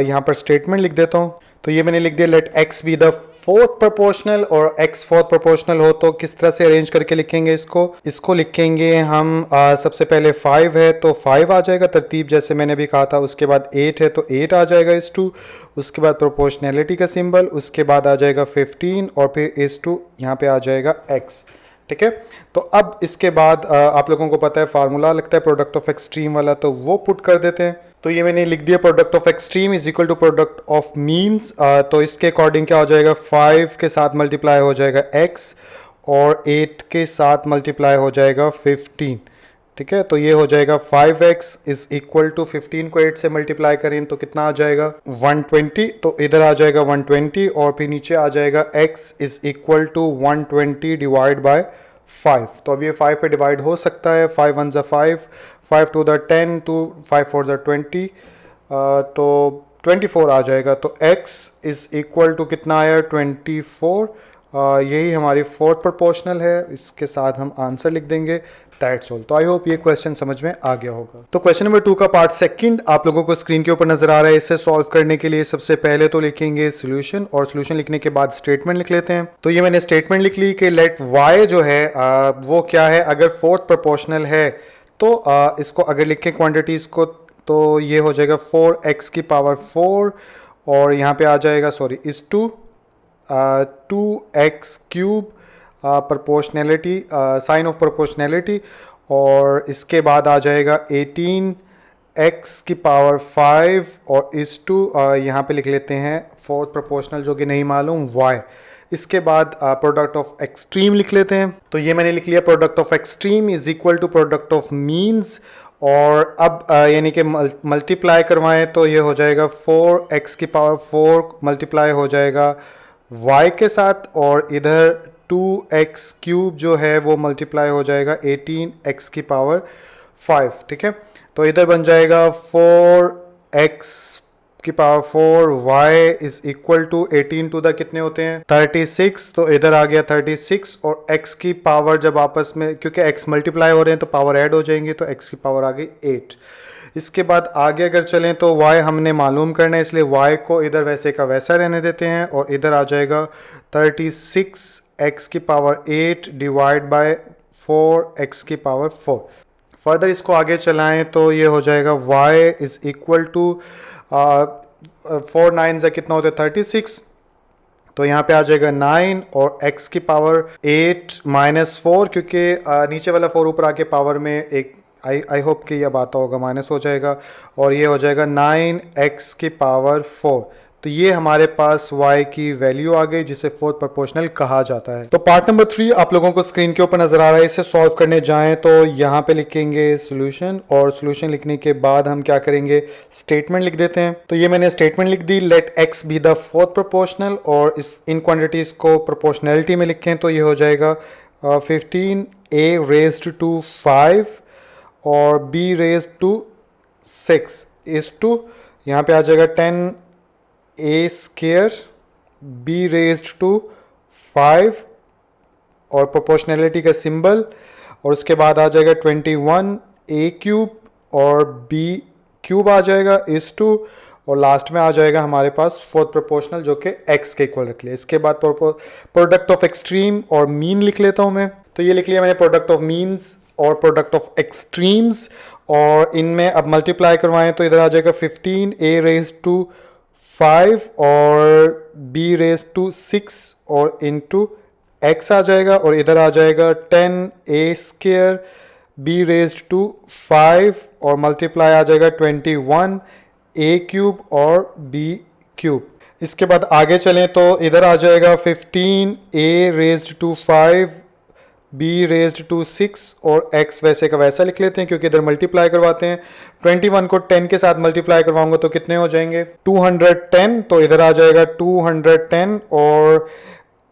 यहाँ पर स्टेटमेंट लिख देता हूँ। तो ये मैंने लिख दिया, let x be the fourth proportional, और x फोर्थ प्रोपोर्शनल हो तो किस तरह से अरेंज करके लिखेंगे इसको लिखेंगे हम सबसे पहले 5 है तो 5 आ जाएगा तरतीब जैसे मैंने भी कहा था, उसके बाद 8 है तो 8 आ जाएगा इस टू, उसके बाद प्रोपोर्शनैलिटी का सिंबल, उसके बाद आ जाएगा 15 और फिर इस टू यहाँ पे आ जाएगा x। ठीक है, तो अब इसके बाद आप लोगों को पता है फार्मूला लगता है प्रोडक्ट ऑफ एक्सट्रीम वाला, तो वो पुट कर देते हैं। तो ये मैंने लिख दिया, product of extreme is equal to product of means. तो इसके अकॉर्डिंग क्या हो जाएगा, 5 के साथ मल्टीप्लाई हो जाएगा x, और 8 के साथ मल्टीप्लाई हो जाएगा 15। ठीक है, तो ये हो जाएगा 5x इज इक्वल टू 15 को 8 से मल्टीप्लाई करें तो कितना आ जाएगा 120, तो इधर आ जाएगा 120, और फिर नीचे आ जाएगा x is equal to 120 divide by 5। तो अब ये 5 पे डिवाइड हो सकता है, 5 1 ज़ा 5, 5 2 ज़ा 10, 5 4 ज़ा 20, तो 24 आ जाएगा। तो x इज इक्वल टू कितना आया 24। यही हमारी फोर्थ प्रोपोर्शनल है, इसके साथ हम आंसर लिख देंगे, दैट्स ऑल। तो आई होप ये क्वेश्चन समझ में आ गया होगा। तो क्वेश्चन नंबर 2 का पार्ट सेकंड आप लोगों को स्क्रीन के ऊपर नजर आ रहा है। इसे सॉल्व करने के लिए सबसे पहले तो लिखेंगे सॉल्यूशन, और सॉल्यूशन लिखने के बाद स्टेटमेंट लिख लेते हैं। तो ये मैंने स्टेटमेंट लिख ली कि लेट y जो है वो क्या है, अगर फोर्थ प्रोपोर्शनल है तो इसको अगर लिखें क्वांटिटीज को तो ये हो जाएगा 4x की पावर 4, और यहाँ पे आ जाएगा सॉरी इस 2x cube proportionality sign of proportionality, और इसके बाद आ जाएगा 18x की पावर 5, और इस टू यहाँ पे लिख लेते हैं फोर्थ प्रोपोर्शनल जो कि नहीं मालूम y। इसके बाद प्रोडक्ट ऑफ एक्सट्रीम लिख लेते हैं। तो ये मैंने लिख लिया, product of extreme is equal to product of means, और अब यानी कि मल्टीप्लाई करवाएं तो ये हो जाएगा 4x की पावर 4 मल्टीप्लाई हो जाएगा y के साथ, और इधर 2x क्यूब जो है वो मल्टीप्लाई हो जाएगा 18x की पावर 5। ठीक है, तो इधर बन जाएगा 4x की power 4, y is equal to 18 to the कितने होते हैं 36, तो इधर आ गया 36, और x की पावर जब आपस में क्योंकि x मल्टीप्लाई हो रहे हैं तो पावर ऐड हो जाएंगी, तो x की पावर आ गई 8। इसके बाद आगे अगर चलें तो y हमने मालूम करना है, इसलिए y को इधर वैसे का वैसा रहने देते हैं, और इधर आ जाएगा 36x की पावर 8 डिवाइड बाय 4x की पावर 4। फर्दर इसको आगे चलाएं तो ये हो जाएगा y इज इक्वल टू 4 9 से कितना होता है 36, तो यहाँ पे आ जाएगा 9, और x की पावर 8 माइनस 4, क्योंकि नीचे वाला 4 ऊपर आके पावर में एक आई होप कि यह आता होगा माइनस हो जाएगा, और ये हो जाएगा 9x की पावर 4। तो ये हमारे पास y की वैल्यू आ गई जिसे फोर्थ प्रोपोर्शनल कहा जाता है। तो पार्ट नंबर 3 आप लोगों को स्क्रीन के ऊपर नजर आ रहा है। इसे सॉल्व करने जाएं तो यहाँ पे लिखेंगे सॉल्यूशन, और सॉल्यूशन लिखने के बाद हम क्या करेंगे स्टेटमेंट लिख देते हैं। तो ये मैंने स्टेटमेंट लिख दी, let x be the fourth proportional, और इन क्वांटिटीज को प्रोपोर्शनैलिटी में लिखें तो ये हो जाएगा 15a रेज्ड टू 5 और b raised to 6 is to यहाँ पे आ जाएगा 10a square b raised to 5 और प्रोपोर्शनैलिटी का सिंबल, और उसके बाद आ जाएगा 21a क्यूब और b क्यूब आ जाएगा इस टू, और लास्ट में आ जाएगा हमारे पास फोर्थ प्रोपोर्शनल जो कि x के इक्वल रख लिया। इसके बाद प्रोडक्ट ऑफ एक्सट्रीम और मीन लिख लेता हूं मैं। तो ये लिख लिया मैंने प्रोडक्ट ऑफ मीन्स और प्रोडक्ट ऑफ एक्सट्रीम्स, और इनमें अब मल्टीप्लाई करवाएं तो इधर आ जाएगा 15a रेज टू 5 और b रेज टू 6 और इनटू x आ जाएगा, और इधर आ जाएगा 10a square b raise to 5 और मल्टीप्लाई आ जाएगा 21a क्यूब और b क्यूब। इसके बाद आगे चलें तो इधर आ जाएगा 15a raise to 5 B raised to 6 और x वैसे का वैसा लिख लेते हैं क्योंकि इधर मल्टीप्लाई करवाते हैं। 21 को 10 के साथ मल्टीप्लाई करवाऊंगा तो कितने हो जाएंगे 210, तो इधर आ जाएगा 210 और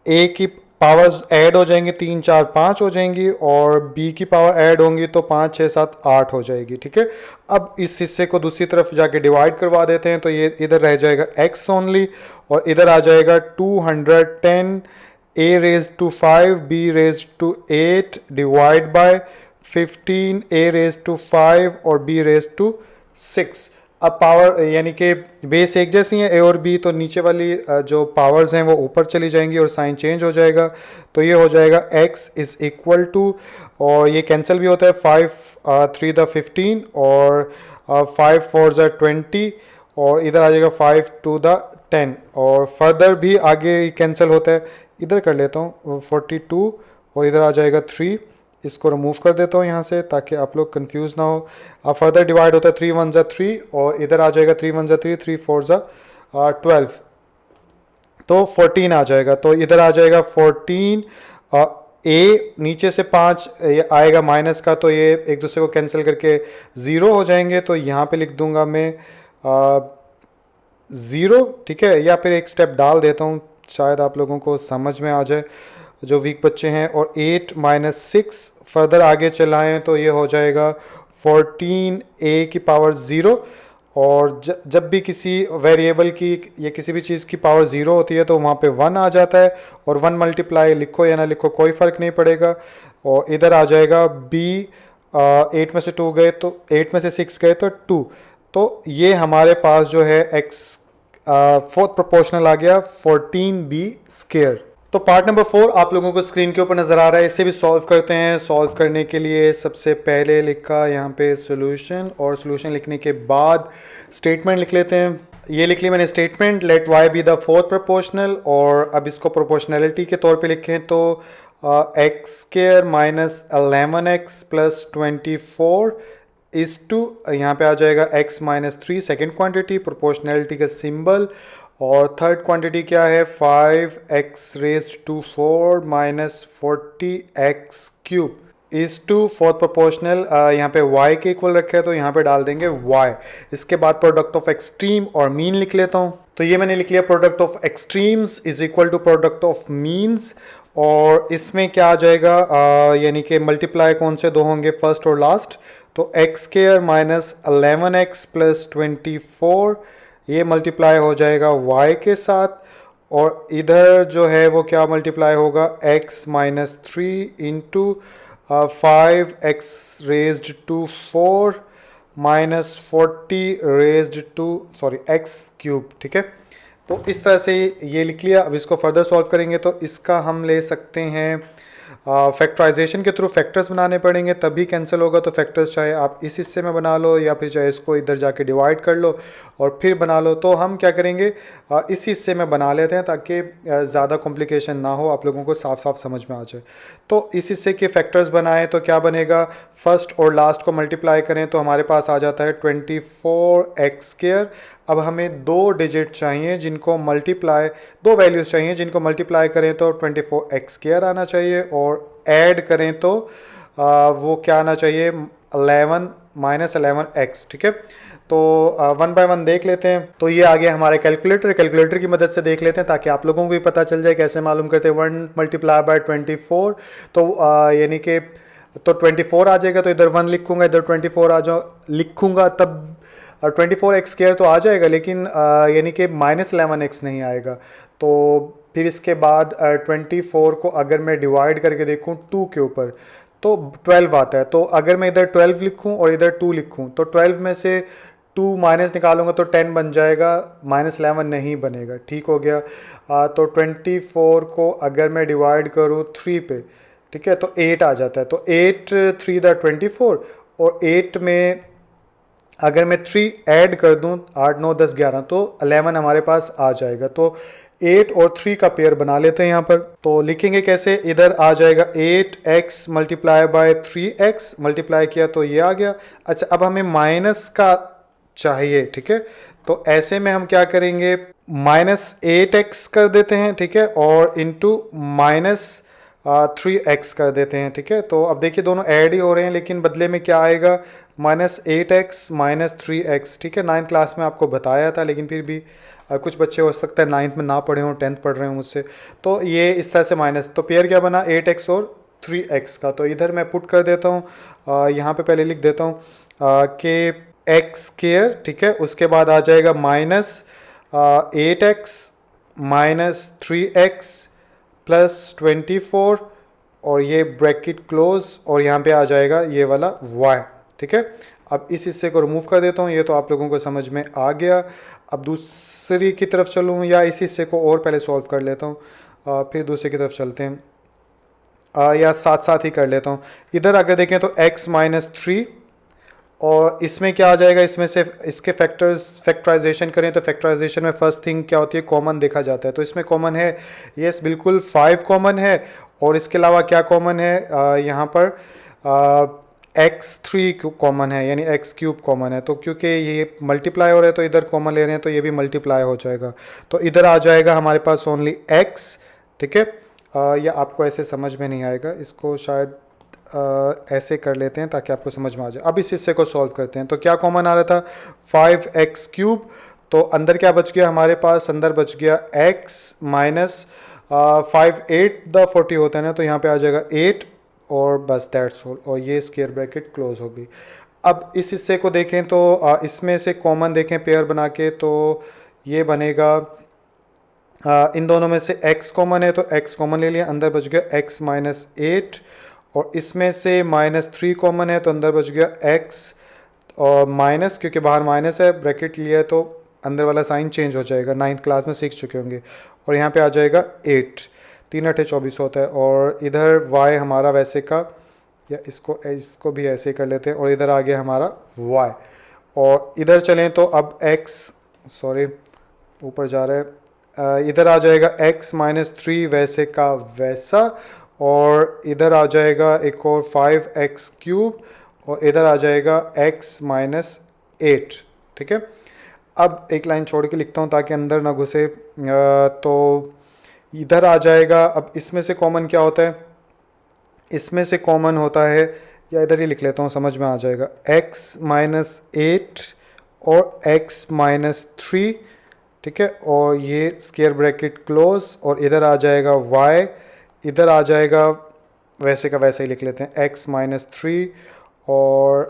a की पावर्स ऐड हो जाएंगे 3 4 5 हो जाएंगी और b की पावर ऐड होंगी तो 5 6 7 8 हो जाएगी। ठीक है, अब इस हिस्से को दूसरी तरफ जाके डिवाइड करवा देते हैं तो ये इधर रह जाएगा x ओनली और इधर आ जाएगा 210 a raise to 5 b raise to 8 divide by 15 a raise to 5 और b रेज टू 6। अब पावर यानी कि बेस एक जैसी है a और b, तो नीचे वाली जो पावर्स हैं वो ऊपर चली जाएंगी और साइन चेंज हो जाएगा। तो ये हो जाएगा x इज इक्वल टू, और ये कैंसिल भी होता है, 5 3 द 15 और 5 4 द 20 और इधर आ जाएगा 5 2 द 10 और फर्दर भी आगे कैंसिल होता है। इधर कर लेता हूँ 42 और इधर आ जाएगा 3, इसको रिमूव कर देता हूँ यहाँ से ताकि आप लोग कंफ्यूज ना हो। अब फर्दर डिवाइड होता है 3 1 ज़ा 3 और इधर आ जाएगा 3 1 ज़ा 3 3 4 ज़ा 12 तो 14 आ जाएगा। तो इधर आ जाएगा 14 ए नीचे से 5 आएगा माइनस का, तो ये एक दूसरे को कैंसिल करके 0 हो जाएंगे। तो यहाँ पे लिख दूंगा मैं 0। ठीक है, या फिर एक स्टेप डाल देता हूँ शायद आप लोगों को समझ में आ जाए जो वीक बच्चे हैं। और 8 माइनस 6 फर्दर आगे चलाएं तो ये हो जाएगा 14 a की पावर 0 और जब भी किसी वेरिएबल की या किसी भी चीज़ की पावर 0 होती है तो वहाँ पे 1 आ जाता है और 1 मल्टीप्लाई लिखो या ना लिखो कोई फ़र्क नहीं पड़ेगा। और इधर आ जाएगा b 8 में से 2 गए तो 8 में से 6 गए तो 2, तो ये हमारे पास जो है x फोर्थ प्रोपोर्शनल आ गया 14b स्क्वायर। तो पार्ट नंबर 4 आप लोगों को स्क्रीन के ऊपर नजर आ रहा है, इसे भी सॉल्व करते हैं। सॉल्व करने के लिए सबसे पहले लिखा यहाँ पे सॉल्यूशन और सॉल्यूशन लिखने के बाद स्टेटमेंट लिख लेते हैं। ये लिख ली मैंने statement, let y be the fourth proportional, और अब इसको प्रोपोर्शनैलिटी के तौर पे लिखें तो x square minus 11x plus 24 is to, यहाँ पे आ जाएगा x minus 3 second quantity proportionality का सिंबल, और थर्ड क्वांटिटी क्या है 5x raised to 4 minus 40x cube is to fourth proportional, यहाँ पे y के इक्वल रखे है तो यहाँ पे डाल देंगे y। इसके बाद प्रोडक्ट ऑफ एक्सट्रीम और मीन लिख लेता हूँ। तो ये मैंने लिख लिया product of extremes is equal to product of means, और इसमें क्या आ जाएगा यानी कि मल्टीप्लाई कौन से दो होंगे फर्स्ट और लास्ट, तो x square minus 11x plus 24 ये मल्टीप्लाई हो जाएगा y के साथ, और इधर जो है वो क्या मल्टीप्लाई होगा x minus 3 into 5x raised to 4 minus 40 raised to x cube. ठीक है, तो इस तरह से ये लिख लिया। अब इसको फर्दर सॉल्व करेंगे तो इसका हम ले सकते हैं फैक्टराइजेशन के थ्रू फैक्टर्स बनाने पड़ेंगे तभी कैंसिल होगा। तो फैक्टर्स चाहे आप इस हिस्से में बना लो या फिर चाहे इसको इधर जाके डिवाइड कर लो और फिर बना लो। तो हम क्या करेंगे इस हिस्से में बना लेते हैं ताकि ज़्यादा कॉम्प्लिकेशन ना हो, आप लोगों को साफ साफ समझ में आ जाए। तो इस हिस्से के फैक्टर्स बनाएं तो क्या बनेगा, फर्स्ट और लास्ट को मल्टीप्लाई करें तो हमारे पास आ जाता है 24x स्क्वायर। अब हमें दो डिजिट चाहिए जिनको मल्टीप्लाई, दो वैल्यूज़ चाहिए जिनको मल्टीप्लाई करें तो 24x स्क्वायर आना चाहिए और ऐड करें तो वो क्या आना चाहिए 11 माइनस 11x। ठीक है, तो 1 बाय 1 देख लेते हैं। तो ये आ गया हमारे कैलकुलेटर की मदद से देख लेते हैं ताकि आप लोगों को भी पता चल जाए कैसे मालूम करते हैं। 1 मल्टीप्लाई बाय 24 तो यानी कि तो 24 आ जाएगा, तो इधर 1 लिखूंगा इधर 24 आ जाओ लिखूंगा तब 24x स्क्वायर तो आ जाएगा, लेकिन यानी कि माइनस 11x नहीं आएगा। तो फिर इसके बाद 24 को अगर मैं डिवाइड करके देखूं 2 के ऊपर तो 12 आता है। तो अगर मैं इधर 12 लिखूं और इधर 2 लिखूं तो 12 में से 2 माइनस निकालूंगा तो 10 बन जाएगा, माइनस 11 नहीं बनेगा। ठीक हो गया। तो 24 को अगर मैं डिवाइड करूँ 3 पे, ठीक है, तो 8 आ जाता है। तो 8 3 द 24 और 8 में अगर मैं 3 ऐड कर दूं 8 9 10 11 तो 11 हमारे पास आ जाएगा। तो 8 और 3 का पेयर बना लेते हैं यहाँ पर। तो लिखेंगे कैसे, इधर आ जाएगा 8x multiply by 3x multiply किया तो ये आ गया। अच्छा, अब हमें माइनस का चाहिए। ठीक है, तो ऐसे में हम क्या करेंगे माइनस 8x कर देते हैं। ठीक है, और इंटू माइनस 3x कर देते हैं, ठीक है। तो अब देखिए दोनों ऐड ही हो रहे हैं, लेकिन बदले में क्या आएगा, -8x माइनस 3x, ठीक है। 9th क्लास में आपको बताया था, लेकिन फिर भी कुछ बच्चे हो सकता है 9th में ना पढ़े हों, 10th पढ़ रहे हो मुझसे, तो ये इस तरह से माइनस, तो पेयर क्या बना 8x और 3x का। तो इधर मैं पुट कर देता हूँ, यहाँ पे पहले लिख देता हूँ कि एक्स स्क्वायर, ठीक है। उसके बाद आ जाएगा -8x माइनस 3x प्लस 24, और ये ब्रैकेट क्लोज, और यहाँ पे आ जाएगा ये वाला y, ठीक है। अब इस हिस्से को रिमूव कर देता हूँ, ये तो आप लोगों को समझ में आ गया। अब दूसरी की तरफ चलूँ, या इस हिस्से को और पहले सॉल्व कर लेता हूँ, फिर दूसरे की तरफ चलते हैं, या साथ साथ ही कर लेता हूँ। इधर अगर देखें तो x माइनस 3, और इसमें क्या आ जाएगा, इसमें से इसके फैक्टराइजेशन करें तो फैक्टराइजेशन में फर्स्ट थिंग क्या होती है, कॉमन देखा जाता है। तो इसमें कॉमन है, यस बिल्कुल 5 कॉमन है, और इसके अलावा क्या कॉमन है, यहाँ पर x3 कॉमन है, यानी x³ कॉमन है। तो क्योंकि ये मल्टीप्लाई हो रहा है तो इधर कॉमन ले रहे हैं, तो ये भी मल्टीप्लाई हो जाएगा, तो इधर आ जाएगा हमारे पास ओनली x, ठीक है। या आपको ऐसे समझ में नहीं आएगा, इसको शायद ऐसे कर लेते हैं ताकि आपको समझ में आ जाए। अब इस हिस्से को सॉल्व करते हैं, तो क्या कॉमन आ रहा था 5x³, तो अंदर क्या बच गया हमारे पास, अंदर बच गया x माइनस 5, 8 द 40 होता है ना, तो यहाँ पे आ जाएगा 8, और बस दैट्स ऑल, और ये स्क्वायर ब्रैकेट क्लोज हो गई। अब इस हिस्से को देखें तो इसमें से कॉमन देखें पेयर बना के, तो ये बनेगा, इन दोनों में से x कॉमन है तो x कॉमन ले लिया, अंदर बच गया x माइनस 8, और इसमें से -3 कॉमन है तो अंदर बच गया x, और माइनस क्योंकि बाहर माइनस है, ब्रैकेट लिया है तो अंदर वाला साइन चेंज हो जाएगा, 9th क्लास में सीख चुके होंगे। और यहाँ पे आ जाएगा 8, 3 8 24 होता है, और इधर y हमारा वैसे का, या इसको भी ऐसे ही कर लेते हैं, और इधर आ गया हमारा y, और इधर चलें तो अब x, सॉरी ऊपर जा रहा है, इधर आ जाएगा x माइनस 3 वैसे का वैसा, और इधर आ जाएगा एक और 5x³, और इधर आ जाएगा x माइनस 8, ठीक है। अब एक लाइन छोड़ के लिखता हूँ ताकि अंदर ना घुसे, तो इधर आ जाएगा, अब इसमें से कॉमन क्या होता है, इसमें से कॉमन होता है, या इधर ही लिख लेता हूँ समझ में आ जाएगा, x माइनस 8 और x माइनस 3, ठीक है, और ये स्क्वायर ब्रैकेट क्लोज, और इधर आ जाएगा y, इधर आ जाएगा वैसे का वैसे ही लिख लेते हैं x माइनस 3 और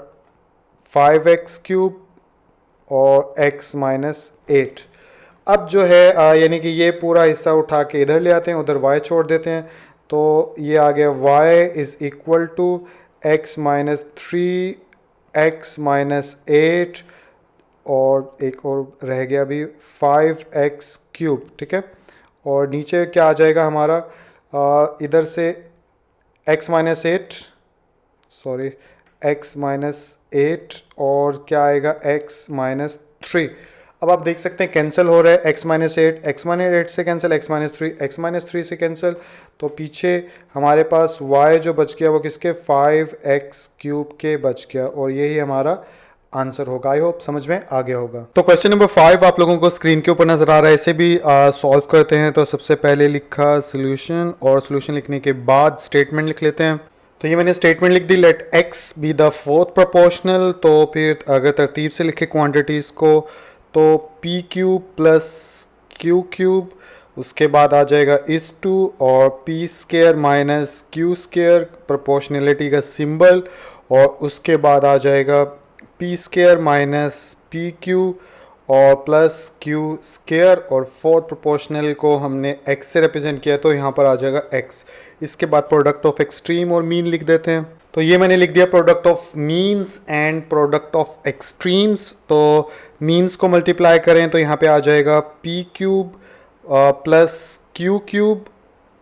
5x³ और x माइनस 8। अब जो है यानी कि ये पूरा हिस्सा उठा के इधर ले आते हैं, उधर y छोड़ देते हैं, तो ये आ गया y is equal to x minus 3 x minus 8, और एक और रह गया अभी 5x³, ठीक है। और नीचे क्या आ जाएगा हमारा, इधर से x minus 8, sorry x minus 8, और क्या आएगा x माइनस 3। अब आप देख सकते हैं कैंसिल हो रहा है, x माइनस 8 से कैंसिल, x माइनस 3 से कैंसिल, तो पीछे हमारे पास y जो बच गया वो किसके 5x³ के बच गया, और यही हमारा आंसर होगा। आई होप समझ में आ गया होगा। तो क्वेश्चन नंबर 5 आप लोगों को स्क्रीन के ऊपर नजर आ रहा है, इसे भी सॉल्व करते हैं। तो सबसे पहले लिखा सोल्यूशन, और सोल्यूशन लिखने के बाद स्टेटमेंट लिख लेते हैं। तो ये मैंने स्टेटमेंट लिख दी, let x be the fourth proportional. तो फिर अगर तरतीब से लिखे क्वांटिटीज़ को, तो p³ प्लस q³, उसके बाद आ जाएगा इस टू, और p² माइनस q² प्रोपोर्शनलिटी का सिंबल, और उसके बाद आ जाएगा p² माइनस pq और प्लस q², और फोर्थ प्रोपोर्शनल को हमने x से रिप्रेजेंट किया तो यहाँ पर आ जाएगा x। इसके बाद प्रोडक्ट ऑफ एक्सट्रीम और मीन लिख देते हैं। तो ये मैंने लिख दिया product of means and product of extremes. तो मीन्स को मल्टीप्लाई करें तो यहाँ पे आ जाएगा p³ प्लस q³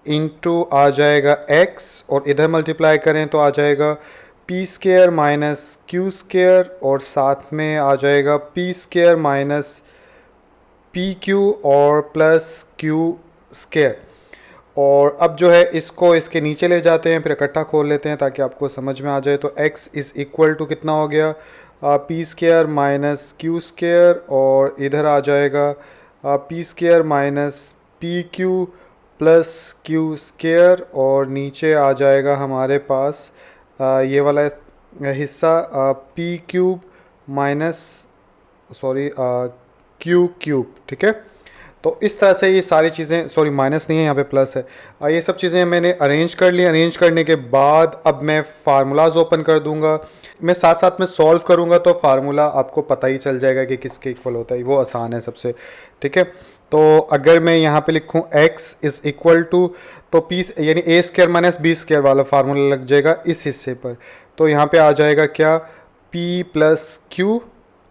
इंटू आ जाएगा x, और इधर मल्टीप्लाई करें तो आ जाएगा p² माइनस q², और साथ में आ जाएगा p² माइनस pq और प्लस q²। और अब जो है इसको इसके नीचे ले जाते हैं, फिर इकट्ठा खोल लेते हैं ताकि आपको समझ में आ जाए। तो x इज़ इक्वल टू कितना हो गया, p² माइनस q², और इधर आ जाएगा p² minus pq plus Q square और नीचे आ जाएगा हमारे पास ये वाला हिस्सा P cube minus sorry Q cube, ठीक है। तो इस तरह से ये सारी चीज़ें, सॉरी माइनस नहीं है यहाँ पे प्लस है, ये सब चीज़ें मैंने अरेंज कर ली। अरेंज करने के बाद अब मैं फार्मूलाज ओपन कर दूंगा, मैं साथ साथ में सॉल्व करूंगा तो फार्मूला आपको पता ही चल जाएगा कि किसके इक्वल होता है, वो आसान है सबसे, ठीक है। तो अगर मैं यहाँ पे लिखूँ x इज़ इक्वल टू, तो पी यानी ए स्क्र माइनस बी स्क्र वाला फार्मूला लग जाएगा इस हिस्से पर। तो यहाँ पे आ जाएगा क्या, p प्लस क्यू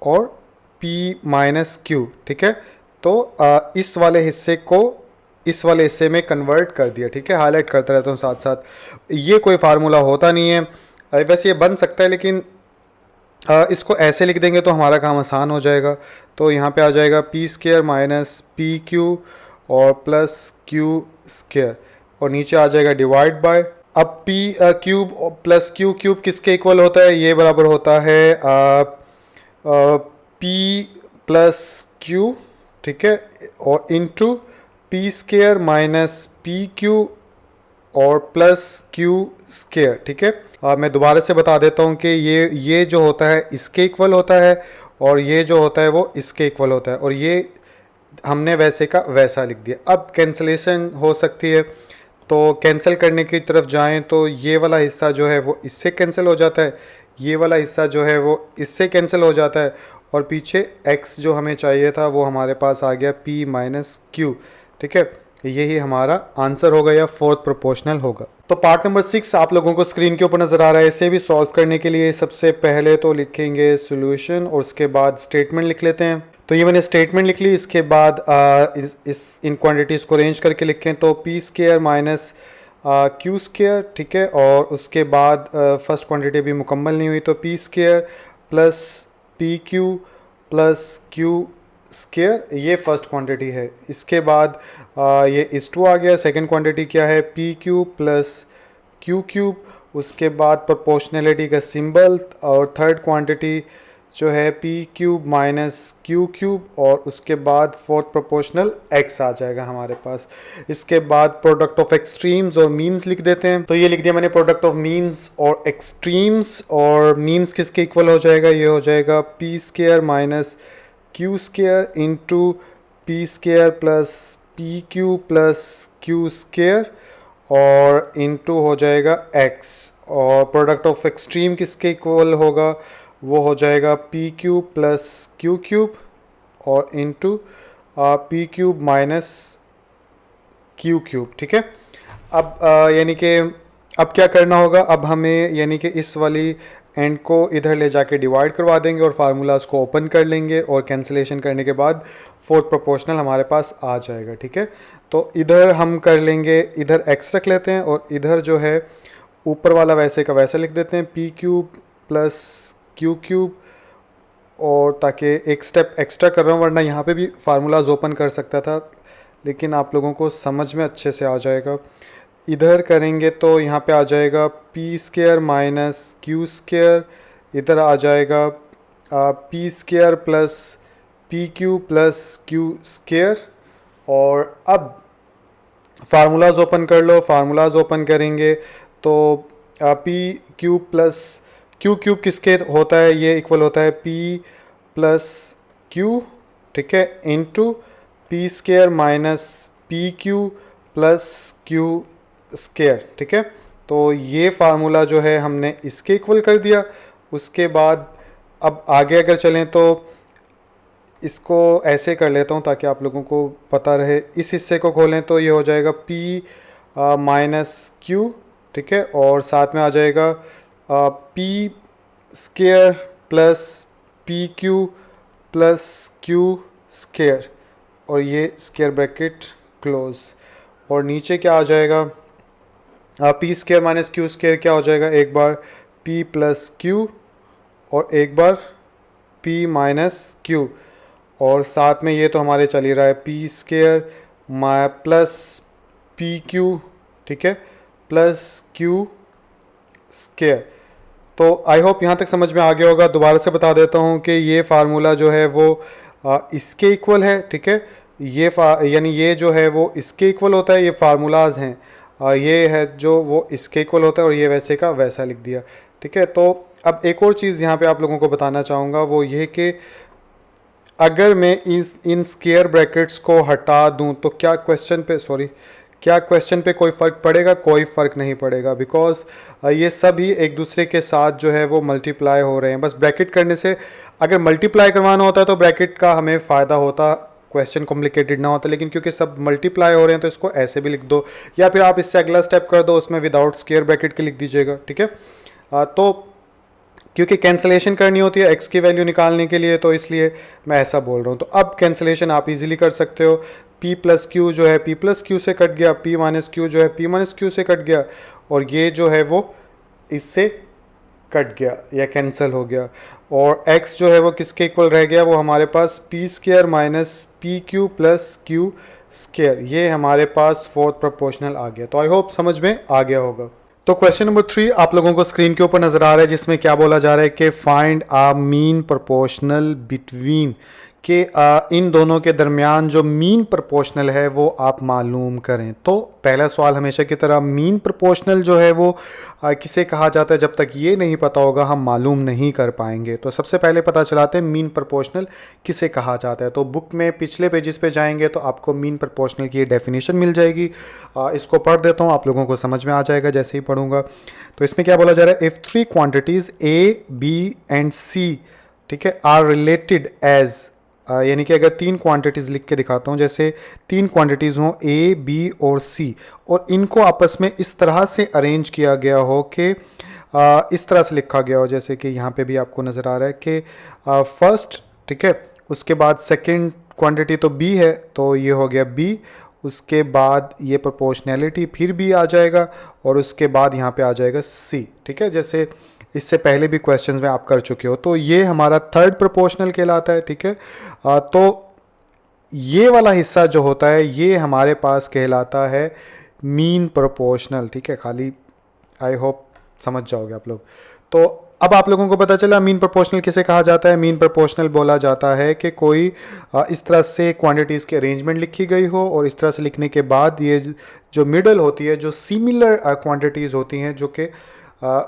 और p माइनस क्यू, ठीक है। तो इस वाले हिस्से को इस वाले हिस्से में कन्वर्ट कर दिया, ठीक है। हाईलाइट करता रहता हूँ साथ साथ। ये कोई फार्मूला होता नहीं है, वैसे ये बन सकता है लेकिन इसको ऐसे लिख देंगे तो हमारा काम आसान हो जाएगा। तो यहाँ पे आ जाएगा P square minus P Q और प्लस क्यू स्क्र और नीचे आ जाएगा डिवाइड बाय। अब P cube plus Q cube किसके इक्वल होता है, ये बराबर होता है पी प्लस क्यू, ठीक है, और into P square minus P Q और प्लस क्यू स्क्र, ठीक है। मैं दोबारा से बता देता हूँ कि ये जो होता है इसके इक्वल होता है और ये जो होता है वो इसके इक्वल होता है, और ये हमने वैसे का वैसा लिख दिया। अब कैंसलेशन हो सकती है, तो कैंसिल करने की तरफ जाएं तो ये वाला हिस्सा जो है वो इससे कैंसिल हो जाता है, ये वाला हिस्सा जो है वो इससे कैंसिल हो जाता है, और पीछे x जो हमें चाहिए था वो हमारे पास आ गया p माइनस क्यू, ठीक है। यही हमारा आंसर होगा या फोर्थ प्रोपोर्शनल होगा। तो पार्ट नंबर 6 आप लोगों को स्क्रीन के ऊपर नज़र आ रहा है। इसे भी सॉल्व करने के लिए सबसे पहले तो लिखेंगे सॉल्यूशन और उसके बाद स्टेटमेंट लिख लेते हैं। तो ये मैंने स्टेटमेंट लिख ली, इसके बाद इन क्वांटिटीज़ को अरेंज करके लिखें तो P square minus Q square, ठीक है, और उसके बाद फर्स्ट क्वांटिटी भी मुकम्मल नहीं हुई तो P square plus P Q plus Q square, ये फर्स्ट क्वांटिटी है। इसके बाद ये इस टू आ गया। सेकंड क्वांटिटी क्या है, P cube plus Q cube, उसके बाद प्रोपोर्शनलिटी का सिंबल, और थर्ड क्वांटिटी जो है P cube minus Q cube, और उसके बाद फोर्थ प्रोपोर्शनल x आ जाएगा हमारे पास। इसके बाद प्रोडक्ट ऑफ एक्सट्रीम्स और मीन्स लिख देते हैं। तो ये लिख दिया मैंने प्रोडक्ट ऑफ मीन्स और एक्सट्रीम्स, और मीन्स किसके इक्वल हो जाएगा, ये हो जाएगा P square minus Q square into P square plus P Q plus Q square और इंटू हो जाएगा x, और प्रोडक्ट ऑफ एक्सट्रीम किसके इक्वल होगा, वो हो जाएगा P cube plus Q cube और into P cube minus Q cube, ठीक है। अब यानी कि अब क्या करना होगा, अब हमें यानी कि इस वाली एंड को इधर ले जाके डिवाइड करवा देंगे और फार्मूलाज को ओपन कर लेंगे, और कैंसिलेशन करने के बाद फोर्थ प्रोपोर्शनल हमारे पास आ जाएगा, ठीक है। तो इधर हम कर लेंगे, इधर x रख लेते हैं और इधर जो है ऊपर वाला वैसे का वैसे लिख देते हैं P cube plus Q cube, और ताकि एक स्टेप एक्स्ट्रा कर रहा हूँ वरना यहाँ पे भी फार्मूलाज ओपन कर सकता था, लेकिन आप लोगों को समझ में अच्छे से आ जाएगा। इधर करेंगे तो यहाँ पे आ जाएगा P square minus Q square, इधर आ जाएगा P square plus P Q plus Q square, और अब फार्मूलाज ओपन कर लो। फार्मूलाज ओपन करेंगे तो P cube plus Q cube किसके होता है, ये इक्वल होता है पी प्लस क्यू, ठीक है, into P square minus P Q plus Q square, ठीक है। तो ये फार्मूला जो है हमने इसके इक्वल कर दिया। उसके बाद अब आगे अगर चलें तो इसको ऐसे कर लेता हूँ ताकि आप लोगों को पता रहे। इस हिस्से को खोलें तो ये हो जाएगा p माइनस क्यू, ठीक है, और साथ में आ जाएगा p square plus P Q plus Q square, और ये स्क्वायर ब्रैकेट क्लोज, और नीचे क्या आ जाएगा P square minus Q square क्या हो जाएगा, एक बार p प्लस क्यू और एक बार p माइनस क्यू, और साथ में ये तो हमारे चल ही रहा है P square plus P Q, ठीक है, प्लस क्यू स्क्वायर। तो आई होप यहाँ तक समझ में आ गया होगा। दोबारा से बता देता हूँ कि ये फार्मूला जो है वो इसके इक्वल है, ठीक है। ये यानी ये जो है वो इसके इक्वल होता है, ये फार्मूलाज हैं। ये है जो वो इसके इक्वल होता है और ये वैसे का वैसा लिख दिया। ठीक है, तो अब एक और चीज़ यहाँ पे आप लोगों को बताना चाहूँगा वो ये कि अगर मैं इन स्क्वायर ब्रैकेट्स को हटा दूं तो क्या क्वेश्चन पे कोई फ़र्क पड़ेगा? कोई फ़र्क नहीं पड़ेगा, बिकॉज ये सभी एक दूसरे के साथ जो है वो मल्टीप्लाई हो रहे हैं। बस ब्रैकेट करने से, अगर मल्टीप्लाई करवाना होता तो ब्रैकेट का हमें फ़ायदा होता, क्वेश्चन कॉम्प्लिकेटेड ना होता, लेकिन क्योंकि सब मल्टीप्लाई हो रहे हैं तो इसको ऐसे भी लिख दो, या फिर आप इससे अगला स्टेप कर दो, उसमें विदाउट स्क्वायर ब्रैकेट के लिख दीजिएगा। ठीक है, तो क्योंकि कैंसलेशन करनी होती है एक्स की वैल्यू निकालने के लिए, तो इसलिए मैं ऐसा बोल रहा हूँ। तो अब कैंसलेशन आप इजीली कर सकते हो। p प्लस क्यू जो है p प्लस क्यू से कट गया, p माइनस क्यू जो है p माइनस क्यू से कट गया, और ये जो है वो इससे कट गया या कैंसिल हो गया। और x जो है वो किसके इक्वल रह गया? वो हमारे पास p square minus P Q plus q square, ये हमारे पास फोर्थ प्रोपोर्शनल आ गया। तो आई होप समझ में आ गया होगा। तो क्वेश्चन नंबर 3 आप लोगों को स्क्रीन के ऊपर नजर आ रहा है, जिसमें क्या बोला जा रहा है कि फाइंड आ मीन प्रोपोर्शनल बिटवीन, कि इन दोनों के दरमियान जो मीन प्रोपोर्शनल है वो आप मालूम करें। तो पहला सवाल हमेशा की तरह, मीन प्रोपोर्शनल जो है वो किसे कहा जाता है? जब तक ये नहीं पता होगा हम मालूम नहीं कर पाएंगे। तो सबसे पहले पता चलाते हैं मीन प्रोपोर्शनल किसे कहा जाता है। तो बुक में पिछले पेजेस पे जाएंगे तो आपको मीन प्रोपोर्शनल की डेफिनेशन मिल जाएगी। इसको पढ़ देता हूँ, आप लोगों को समझ में आ जाएगा जैसे ही पढ़ूंगा। तो इसमें क्या बोला जा रहा है? If 3 quantities A B and C, ठीक है, आर रिलेटेड एज, यानी कि अगर 3 क्वांटिटीज़ लिख के दिखाता हूँ, जैसे 3 क्वांटिटीज़ हों ए बी और सी, और इनको आपस में इस तरह से अरेंज किया गया हो कि इस तरह से लिखा गया हो, जैसे कि यहाँ पे भी आपको नज़र आ रहा है कि फर्स्ट, ठीक है, उसके बाद सेकंड क्वांटिटी तो बी है तो ये हो गया बी, उसके बाद ये प्रोपोर्शनैलिटी फिर बी आ जाएगा, और उसके बाद यहाँ पे आ जाएगा सी। ठीक है, जैसे इससे पहले भी क्वेश्चंस में आप कर चुके हो। तो ये हमारा थर्ड प्रोपोर्शनल कहलाता है। ठीक है, तो ये वाला हिस्सा जो होता है ये हमारे पास कहलाता है मीन प्रोपोर्शनल। ठीक है, खाली आई होप समझ जाओगे आप लोग। तो अब आप लोगों को पता चला मीन प्रोपोर्शनल किसे कहा जाता है। मीन प्रोपोर्शनल बोला जाता है कि कोई इस तरह से क्वांटिटीज़ की अरेंजमेंट लिखी गई हो, और इस तरह से लिखने के बाद ये जो मिडल होती है, जो सिमिलर क्वांटिटीज़ होती हैं, जो कि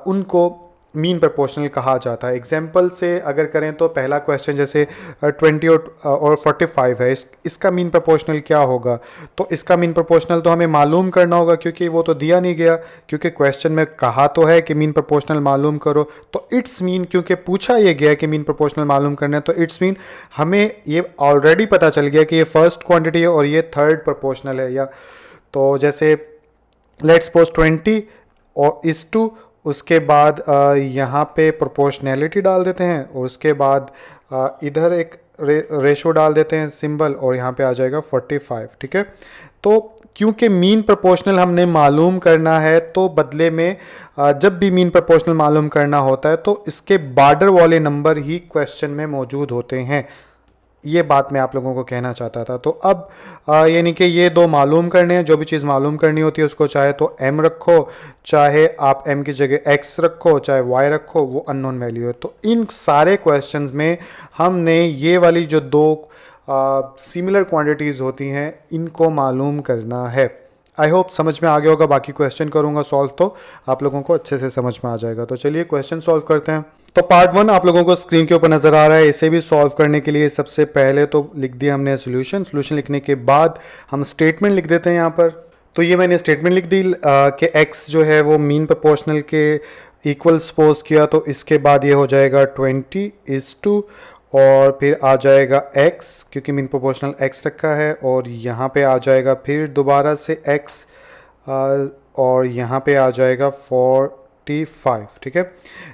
उनको मीन प्रोपोर्शनल कहा जाता है। एग्जाम्पल से अगर करें तो पहला क्वेश्चन जैसे 20 और 45 है, इसका मीन प्रोपोर्शनल क्या होगा? तो इसका मीन प्रोपोर्शनल तो हमें मालूम करना होगा, क्योंकि वो तो दिया नहीं गया, क्योंकि क्वेश्चन में कहा तो है कि मीन प्रोपोर्शनल मालूम करो। तो इट्स मीन, क्योंकि पूछा ये गया कि मीन प्रोपोर्शनल मालूम करना है, तो इट्स मीन हमें ये ऑलरेडी पता चल गया कि ये फर्स्ट क्वान्टिटी है और ये थर्ड प्रोपोर्शनल है। या तो जैसे लेट्स सपोज 20 और इस टू, उसके बाद यहाँ पे प्रोपोर्शनैलिटी डाल देते हैं, और उसके बाद इधर एक रेशो डाल देते हैं सिंबल, और यहाँ पे आ जाएगा 45। ठीक है, तो क्योंकि मीन प्रोपोर्शनल हमने मालूम करना है, तो बदले में जब भी मीन प्रोपोर्शनल मालूम करना होता है तो इसके बॉर्डर वाले नंबर ही क्वेश्चन में मौजूद होते हैं। ये बात मैं आप लोगों को कहना चाहता था। तो अब यानी कि ये दो मालूम करने हैं। जो भी चीज़ मालूम करनी होती है उसको चाहे तो m रखो, चाहे आप m की जगह x रखो, चाहे y रखो, वो अननोन वैल्यू है। तो इन सारे क्वेश्चंस में हमने ये वाली जो दो सिमिलर क्वांटिटीज़ होती हैं इनको मालूम करना है। आई होप समझ में आ गया होगा। बाकी क्वेश्चन करूँगा सॉल्व तो आप लोगों को अच्छे से समझ में आ जाएगा। तो चलिए क्वेश्चन सॉल्व करते हैं। तो पार्ट 1 आप लोगों को स्क्रीन के ऊपर नज़र आ रहा है। इसे भी सॉल्व करने के लिए सबसे पहले तो लिख दिया हमने सोल्यूशन लिखने के बाद हम स्टेटमेंट लिख देते हैं यहाँ पर। तो ये मैंने स्टेटमेंट लिख दी कि x जो है वो मीन प्रोपोर्शनल के इक्वल सपोज किया, तो इसके बाद ये हो जाएगा 20:2, और फिर आ जाएगा x, क्योंकि मीन प्रोपोर्शनल x रखा है, और यहाँ पे आ जाएगा फिर दोबारा से x, और यहाँ पे आ जाएगा 45। ठीक है,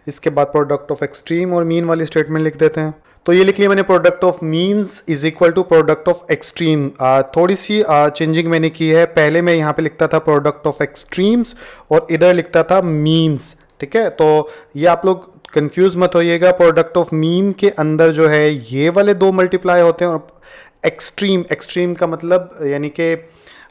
इसके बाद प्रोडक्ट ऑफ एक्सट्रीम और मीन वाली स्टेटमेंट लिख देते हैं। तो ये लिख लिया मैंने, product of means is equal to product of extreme. थोड़ी सी चेंजिंग मैंने की है। पहले मैं यहाँ पे लिखता था प्रोडक्ट ऑफ एक्सट्रीम्स और इधर लिखता था मीन्स। ठीक है, तो ये आप लोग कंफ्यूज मत होइएगा। प्रोडक्ट ऑफ मीन के अंदर जो है ये वाले दो मल्टीप्लाई होते हैं, और एक्सट्रीम का मतलब यानी कि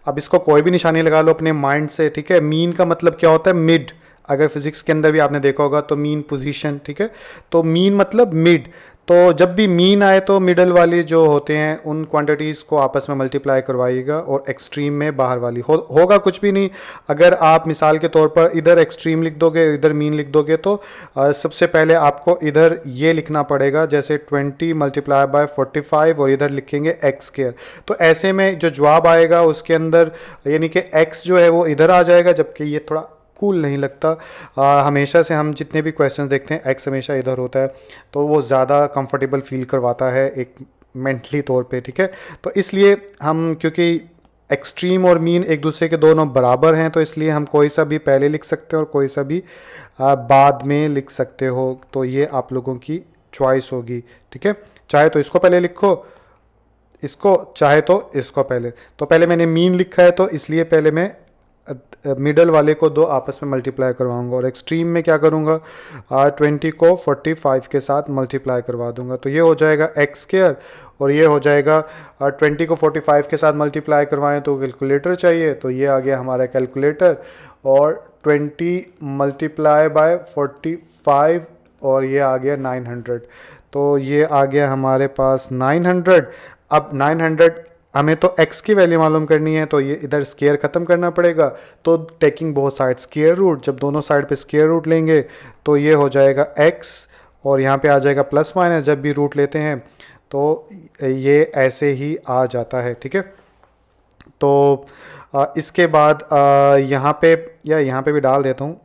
अब इसको कोई भी निशानी लगा लो अपने माइंड से। ठीक है, मीन का मतलब क्या होता है? मिड। अगर फिजिक्स के अंदर भी आपने देखा होगा तो मीन पोजीशन, ठीक है। तो मीन मतलब मिड, तो जब भी मीन आए तो मिडल वाली जो होते हैं उन क्वांटिटीज़ को आपस में मल्टीप्लाई करवाइएगा, और एक्सट्रीम में बाहर वाली होगा कुछ भी नहीं। अगर आप मिसाल के तौर पर इधर एक्सट्रीम लिख दोगे, इधर मीन लिख दोगे, तो सबसे पहले आपको इधर ये लिखना पड़ेगा, जैसे 20 मल्टीप्लाई बाय 45, और इधर लिखेंगे एक्स स्क्वायर। तो ऐसे में जो जवाब आएगा उसके अंदर यानी कि एक्स जो है वो इधर आ जाएगा, जबकि ये थोड़ा कूल नहीं लगता। हमेशा से हम जितने भी क्वेश्चन देखते हैं एक्स हमेशा इधर होता है, तो वो ज़्यादा कंफर्टेबल फील करवाता है एक मेंटली तौर पे, ठीक है। तो इसलिए हम, क्योंकि एक्सट्रीम और मीन एक दूसरे के दोनों बराबर हैं, तो इसलिए हम कोई सा भी पहले लिख सकते हैं और कोई सा भी बाद में लिख सकते हो। तो ये आप लोगों की चॉइस होगी, ठीक है। चाहे तो इसको पहले लिखो, इसको, चाहे तो इसको पहले। तो पहले मैंने मीन लिखा है तो इसलिए पहले मैं मिडल वाले को दो आपस में मल्टीप्लाई करवाऊंगा, और एक्सट्रीम में क्या करूंगा, 20 को 45 के साथ मल्टीप्लाई करवा दूंगा। तो ये हो जाएगा एक्स स्क्वायर, और ये हो जाएगा 20 को 45 के साथ मल्टीप्लाई करवाएं तो कैलकुलेटर चाहिए, तो ये आ गया हमारा कैलकुलेटर। और 20 मल्टीप्लाई बाय 45, और ये आ गया 900। तो ये आ गया हमारे पास 900। अब 900 हमें तो x की वैल्यू मालूम करनी है, तो ये इधर स्केयर ख़त्म करना पड़ेगा। तो taking both side square root, जब दोनों साइड पे स्केयर रूट लेंगे तो ये हो जाएगा x, और यहाँ पे आ जाएगा प्लस माइनस, जब भी रूट लेते हैं तो ये ऐसे ही आ जाता है, ठीक है। तो इसके बाद यहाँ पे, या यहाँ पे भी डाल देता हूँ,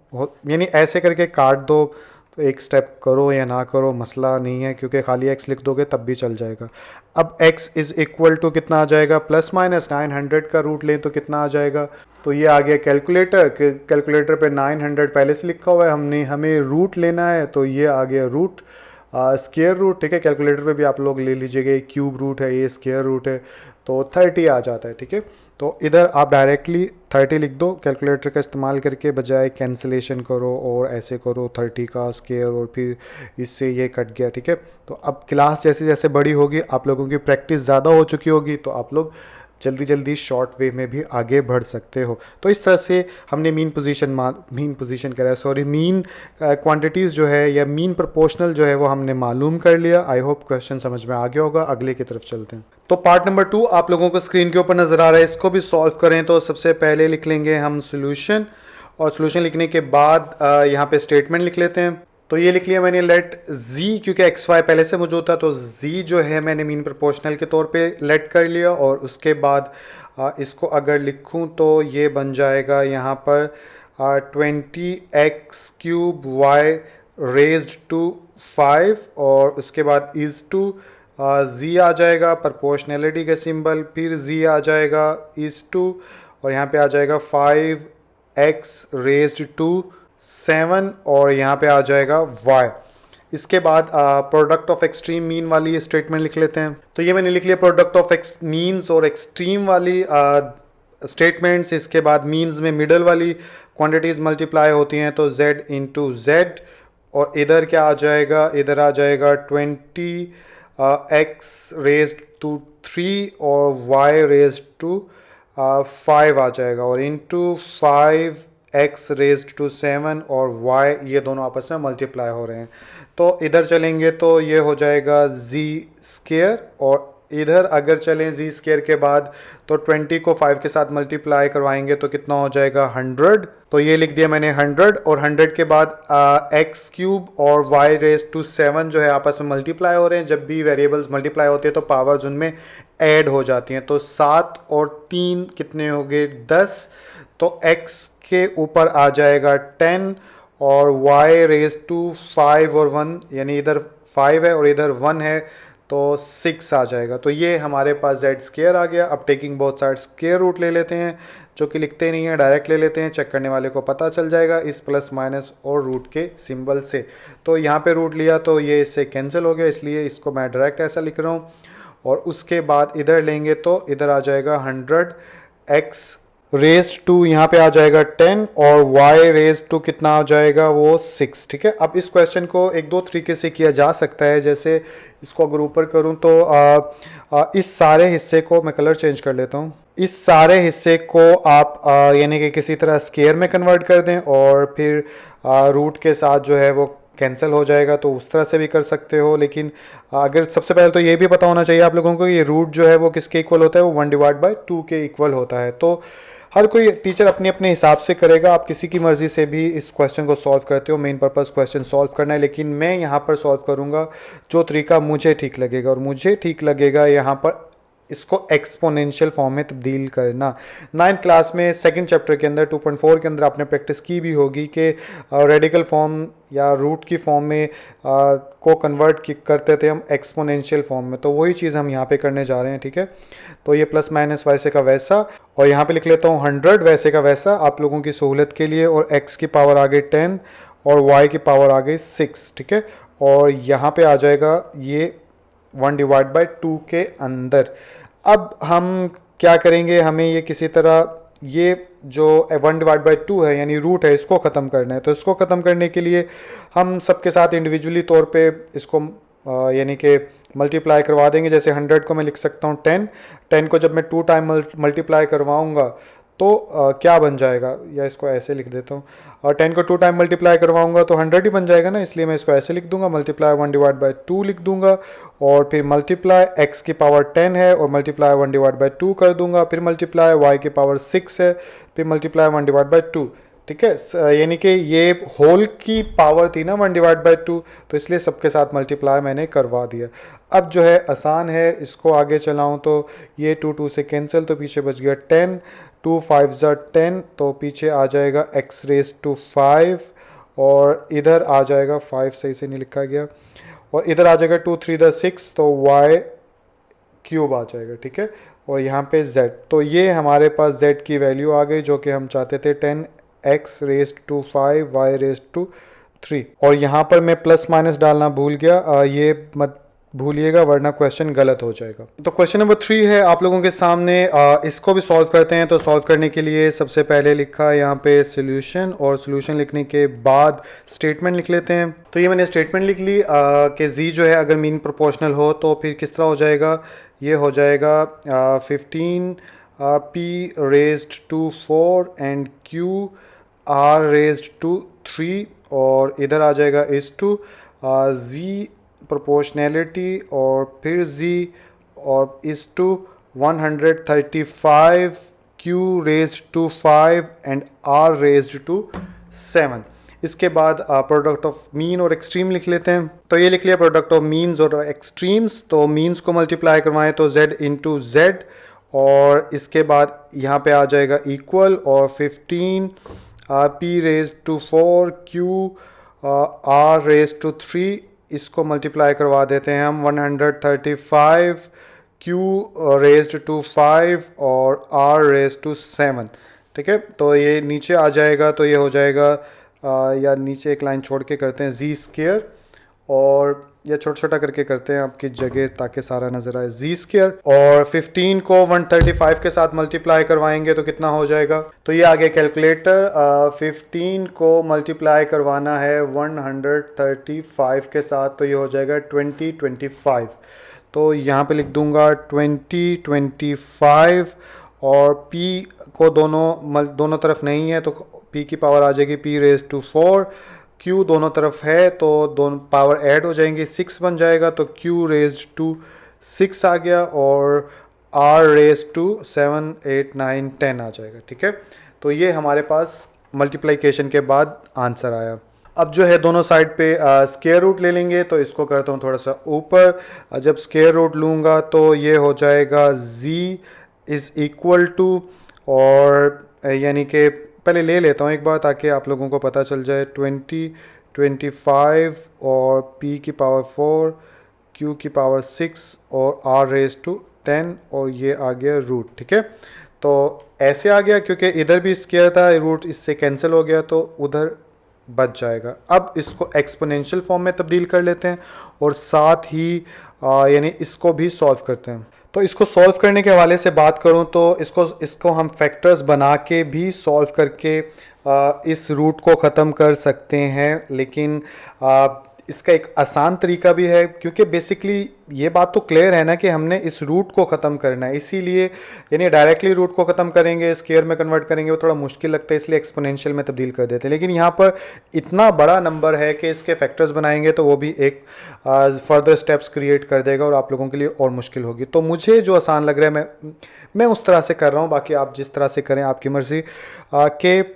यानी ऐसे करके काट दो, तो एक स्टेप करो या ना करो मसला नहीं है, क्योंकि खाली x लिख दोगे तब भी चल जाएगा। अब x इज़ इक्वल टू कितना आ जाएगा, प्लस माइनस 900 का रूट लें तो कितना आ जाएगा। तो ये आ गया कैलकुलेटर, कैलकुलेटर पे 900 पहले से लिखा हुआ है, हमें रूट लेना है, तो ये आ गया रूट, स्क्वायर रूट, ठीक है। कैलकुलेटर पे भी आप लोग ले लीजिएगा, ये क्यूब रूट है, ये स्क्वायर रूट है, तो 30 आ जाता है, ठीक है। तो इधर आप डायरेक्टली 30 लिख दो कैलकुलेटर का इस्तेमाल करके, बजाय कैंसिलेशन करो और ऐसे करो 30 का स्क्वायर और फिर इससे ये कट गया, ठीक है। तो अब क्लास जैसे जैसे बड़ी होगी, आप लोगों की प्रैक्टिस ज़्यादा हो चुकी होगी, तो आप लोग जल्दी जल्दी शॉर्ट वे में भी आगे बढ़ सकते हो। तो इस तरह से हमने मीन पोजीशन करा है, सॉरी, मीन क्वांटिटीज़ जो है या मीन प्रोपोर्शनल जो है वो हमने मालूम कर लिया। आई होप क्वेश्चन समझ में आ गया होगा। अगले की तरफ चलते हैं। तो पार्ट नंबर 2 आप लोगों को स्क्रीन के ऊपर नज़र आ रहा है, इसको भी सॉल्व करें। तो सबसे पहले लिख लेंगे हम सोल्यूशन, और सोल्यूशन लिखने के बाद यहाँ पे स्टेटमेंट लिख लेते हैं। तो ये लिख लिया मैंने, लेट z, क्योंकि एक्स वाई पहले से मौजूद था तो z जो है मैंने मीन प्रोपोर्शनल के तौर पे लेट कर लिया। और उसके बाद इसको अगर लिखूं तो ये बन जाएगा यहाँ पर 20x³ y रेज्ड टू 5, और उसके बाद इज़ टू z आ जाएगा प्रोपोर्शनलिटी का सिंबल, फिर z आ जाएगा इज़ टू, और यहाँ पे आ जाएगा 5x रेज्ड टू 7, और यहाँ पे आ जाएगा y। इसके बाद प्रोडक्ट ऑफ एक्सट्रीम मीन वाली स्टेटमेंट लिख लेते हैं। तो ये मैंने लिख लिया प्रोडक्ट ऑफ मीन्स और एक्सट्रीम वाली स्टेटमेंट्स। इसके बाद मीन्स में मिडल वाली क्वांटिटीज़ मल्टीप्लाई होती हैं, तो z इंटू जेड, और इधर क्या आ जाएगा, इधर आ जाएगा 20x रेज्ड टू 3 और y रेज्ड टू 5 आ जाएगा, और इंटू 5x रेज्ड टू 7 और y, ये दोनों आपस में मल्टीप्लाई हो रहे हैं। तो इधर चलेंगे तो ये हो जाएगा z स्क्वायर, और इधर अगर चलें z स्क्वायर के बाद तो 20 को 5 के साथ मल्टीप्लाई करवाएंगे तो कितना हो जाएगा 100। तो ये लिख दिया मैंने 100, और 100 के बाद x³ और y रेज टू 7 जो है आपस में मल्टीप्लाई हो रहे हैं। जब भी वेरिएबल्स मल्टीप्लाई होते हैं तो पावर्स उनमें ऐड हो जाती हैं। तो 7 और 3 कितने हो गए 10, तो x के ऊपर आ जाएगा 10, और y रेज टू 5 और 1, यानी इधर 5 है और इधर 1 है, तो 6 आ जाएगा। तो ये हमारे पास z स्क्वायर आ गया। अब taking both side square root ले लेते हैं, जो कि लिखते नहीं है, डायरेक्ट ले लेते हैं, चेक करने वाले को पता चल जाएगा इस प्लस माइनस और रूट के सिंबल से। तो यहाँ पे रूट लिया तो ये इससे कैंसिल हो गया, इसलिए इसको मैं डायरेक्ट ऐसा लिख रहा हूँ। और उसके बाद इधर लेंगे तो इधर आ जाएगा 100x रेज टू, यहाँ पे आ जाएगा 10, और y रेज टू कितना आ जाएगा वो 6, ठीक है। अब इस क्वेश्चन को एक दो तरीके से किया जा सकता है। जैसे इसको अगर ऊपर करूँ तो इस सारे हिस्से को मैं कलर चेंज कर लेता हूँ, इस सारे हिस्से को आप यानी कि किसी तरह स्केयर में कन्वर्ट कर दें और फिर रूट के साथ जो है वो कैंसिल हो जाएगा, तो उस तरह से भी कर सकते हो। लेकिन अगर सबसे पहले तो ये भी पता होना चाहिए आप लोगों को, ये रूट जो है वो किसके इक्वल होता है, वो 1/2 के इक्वल होता है। तो हर कोई टीचर अपने अपने हिसाब से करेगा, आप किसी की मर्ज़ी से भी इस क्वेश्चन को सॉल्व करते हो, मेन पर्पज़ क्वेश्चन सॉल्व करना है। लेकिन मैं यहाँ पर सॉल्व करूँगा जो तरीका मुझे ठीक लगेगा, और मुझे ठीक लगेगा यहाँ पर इसको एक्सपोनेंशियल फॉर्म में तब्दील करना। 9th क्लास में सेकंड चैप्टर के अंदर 2.4 के अंदर आपने प्रैक्टिस की भी होगी कि रेडिकल फॉर्म या रूट की फॉर्म में को कन्वर्ट करते थे हम एक्सपोनेंशियल फॉर्म में, तो वही चीज़ हम यहाँ पे करने जा रहे हैं। ठीक है, तो ये प्लस माइनस वैसे का वैसा, और यहाँ पे लिख लेता हूँ 100 वैसे का वैसा आप लोगों की सहूलत के लिए, और x की पावर आ गई 10 और y की पावर आ गई 6। ठीक है, और यहाँ पे आ जाएगा ये 1/2 के अंदर। अब हम क्या करेंगे, हमें ये किसी तरह ये जो 1/2 है यानी रूट है इसको ख़त्म करना है। तो इसको ख़त्म करने के लिए हम सबके साथ इंडिविजुअली तौर पे इसको यानी कि मल्टीप्लाई करवा देंगे। जैसे 100 को मैं लिख सकता हूँ 10 को जब मैं 2 टाइम मल्टीप्लाई करवाऊँगा तो क्या बन जाएगा, या इसको ऐसे लिख देता हूँ, और 10 को 2 टाइम मल्टीप्लाई करवाऊंगा तो 100 ही बन जाएगा ना, इसलिए मैं इसको ऐसे लिख दूंगा, मल्टीप्लाई 1/2 लिख दूंगा, और फिर मल्टीप्लाई x की पावर 10 है और मल्टीप्लाई 1/2 कर दूंगा, फिर मल्टीप्लाई y की पावर 6 है, फिर मल्टीप्लाई 1/2। ठीक है, यानी कि ये होल की पावर थी ना 1/2, तो इसलिए सबके साथ मल्टीप्लाई मैंने करवा दिया। अब जो है आसान है, इसको आगे चलाऊं तो ये 2 से कैंसिल, तो पीछे बच गया 10, 2 5 10, तो पीछे आ जाएगा x⁵5, और इधर आ जाएगा 5 सही से नहीं लिखा गया, और इधर आ जाएगा 2 3 6, तो y³ आ जाएगा। ठीक है, और यहाँ पे z, तो ये हमारे पास z की वैल्यू आ गई जो कि हम चाहते थे, 10x⁵5 y⁵3। और यहाँ पर मैं प्लस माइनस डालना भूल गया, ये मत भूलिएगा वरना क्वेश्चन गलत हो जाएगा। तो क्वेश्चन नंबर 3 है आप लोगों के सामने, इसको भी सॉल्व करते हैं। तो सॉल्व करने के लिए सबसे पहले लिखा है यहाँ पे सॉल्यूशन, और सॉल्यूशन लिखने के बाद स्टेटमेंट लिख लेते हैं। तो ये मैंने स्टेटमेंट लिख ली कि z जो है अगर मीन प्रोपोर्शनल हो तो फिर किस तरह हो जाएगा, ये हो जाएगा 15 p⁻⁴ एंड q⁻⁴, और इधर आ जाएगा is2 z प्रोपोर्शनैलिटी और फिर z और is2 135 q⁵5 एंड r⁵7। इसके बाद प्रोडक्ट ऑफ मीन और एक्सट्रीम लिख लेते हैं। तो ये लिख लिया प्रोडक्ट ऑफ मीन्स और एक्सट्रीम्स, तो मीन्स को मल्टीप्लाई करवाएं तो z इंटू z, और इसके बाद यहाँ पे आ जाएगा इक्वल, और 15 p⁻⁴ q⁻⁴, इसको मल्टीप्लाई करवा देते हैं हम 135 q⁵5 और r⁵7। ठीक है, तो ये नीचे आ जाएगा, तो ये हो जाएगा या नीचे एक लाइन छोड़ के करते हैं z², और या छोटा छोटा करके करते हैं आपकी जगह ताकि सारा नजर आए, z², और 15 को 135 के साथ मल्टीप्लाई करवाएंगे तो कितना हो जाएगा, तो ये आ गया कैलकुलेटर। 15 को मल्टीप्लाई करवाना है 135 के साथ, तो ये हो जाएगा 2025। तो यहाँ पे लिख दूंगा 2025, और p को दोनों तरफ नहीं है तो p की पावर आ जाएगी p⁻⁴, q दोनों तरफ है तो दोनों पावर ऐड हो जाएंगी, 6 बन जाएगा, तो q⁻⁶ आ गया, और r⁻7 8 9 10 आ जाएगा। ठीक है, तो ये हमारे पास मल्टीप्लिकेशन के बाद आंसर आया। अब जो है दोनों साइड पे स्क्वायर रूट ले लेंगे, तो इसको करता हूँ थोड़ा सा ऊपर, जब स्क्वायर रूट लूँगा तो ये हो जाएगा z = और यानी कि पहले ले लेता हूँ एक बार ताकि आप लोगों को पता चल जाए, 20 25 और p की पावर 4 q की पावर 6 और r⁻10, और ये आ गया रूट। ठीक है, तो ऐसे आ गया क्योंकि इधर भी स्क्वायर था, रूट इससे कैंसिल हो गया तो उधर बच जाएगा। अब इसको एक्सपोनेंशियल फॉर्म में तब्दील कर लेते हैं और साथ ही यानी इसको भी सॉल्व करते हैं। तो इसको सॉल्व करने के हवाले से बात करूं तो इसको हम फैक्टर्स बना के भी सॉल्व करके इस रूट को ख़त्म कर सकते हैं, लेकिन इसका एक आसान तरीका भी है, क्योंकि बेसिकली ये बात तो क्लियर है ना कि हमने इस रूट को ख़त्म करना है, इसीलिए यानी डायरेक्टली रूट को ख़त्म करेंगे स्क्वायर में कन्वर्ट करेंगे वो थोड़ा मुश्किल लगता है, इसलिए एक्सपोनेंशियल में तब्दील कर देते हैं। लेकिन यहाँ पर इतना बड़ा नंबर है कि इसके फैक्टर्स बनाएंगे तो वो भी एक फर्दर स्टेप्स क्रिएट कर देगा और आप लोगों के लिए और मुश्किल होगी। तो मुझे जो आसान लग रहा है मैं उस तरह से कर रहा हूँ, बाकी आप जिस तरह से करें आपकी मर्ज़ी। कि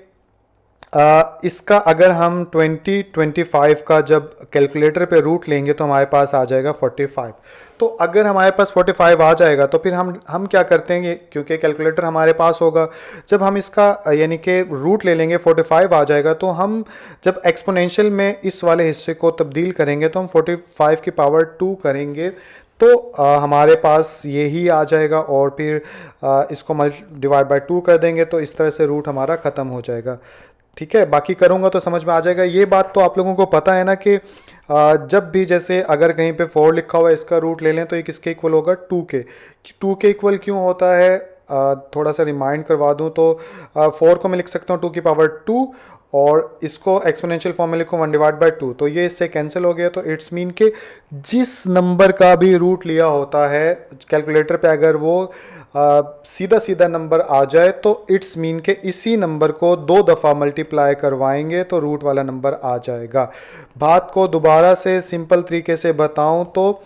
इसका अगर हम 2025 का जब कैलकुलेटर पे रूट लेंगे तो हमारे पास आ जाएगा 45। तो अगर हमारे पास 45 आ जाएगा तो फिर हम क्या करते हैं, क्योंकि कैलकुलेटर हमारे पास होगा, जब हम इसका यानी कि रूट ले लेंगे 45 आ जाएगा, तो हम जब एक्सपोनेंशियल में इस वाले हिस्से को तब्दील करेंगे तो हम 45 की पावर 2 करेंगे तो हमारे पास यही आ जाएगा, और फिर इसको डिवाइड बाय 2 कर देंगे तो इस तरह से रूट हमारा ख़त्म हो जाएगा। ठीक है, बाकी करूँगा तो समझ में आ जाएगा। ये बात तो आप लोगों को पता है ना कि जब भी जैसे अगर कहीं पे 4 लिखा हुआ है इसका रूट ले लें तो ये किसके इक्वल होगा, 2 के। 2 के इक्वल क्यों होता है, थोड़ा सा रिमाइंड करवा दूं तो 4 को मैं लिख सकता हूँ 2 की पावर 2, और इसको एक्सपोनेंशियल फॉर्म में लिखो 1 डिवाइड बाई 2, तो ये इससे कैंसिल हो गया। तो इट्स मीन के जिस नंबर का भी रूट लिया होता है कैलकुलेटर पे, अगर वो सीधा सीधा नंबर आ जाए तो इट्स मीन के इसी नंबर को 2 दफ़ा मल्टीप्लाई करवाएंगे तो रूट वाला नंबर आ जाएगा। बात को दोबारा से सिंपल तरीके से बताऊं तो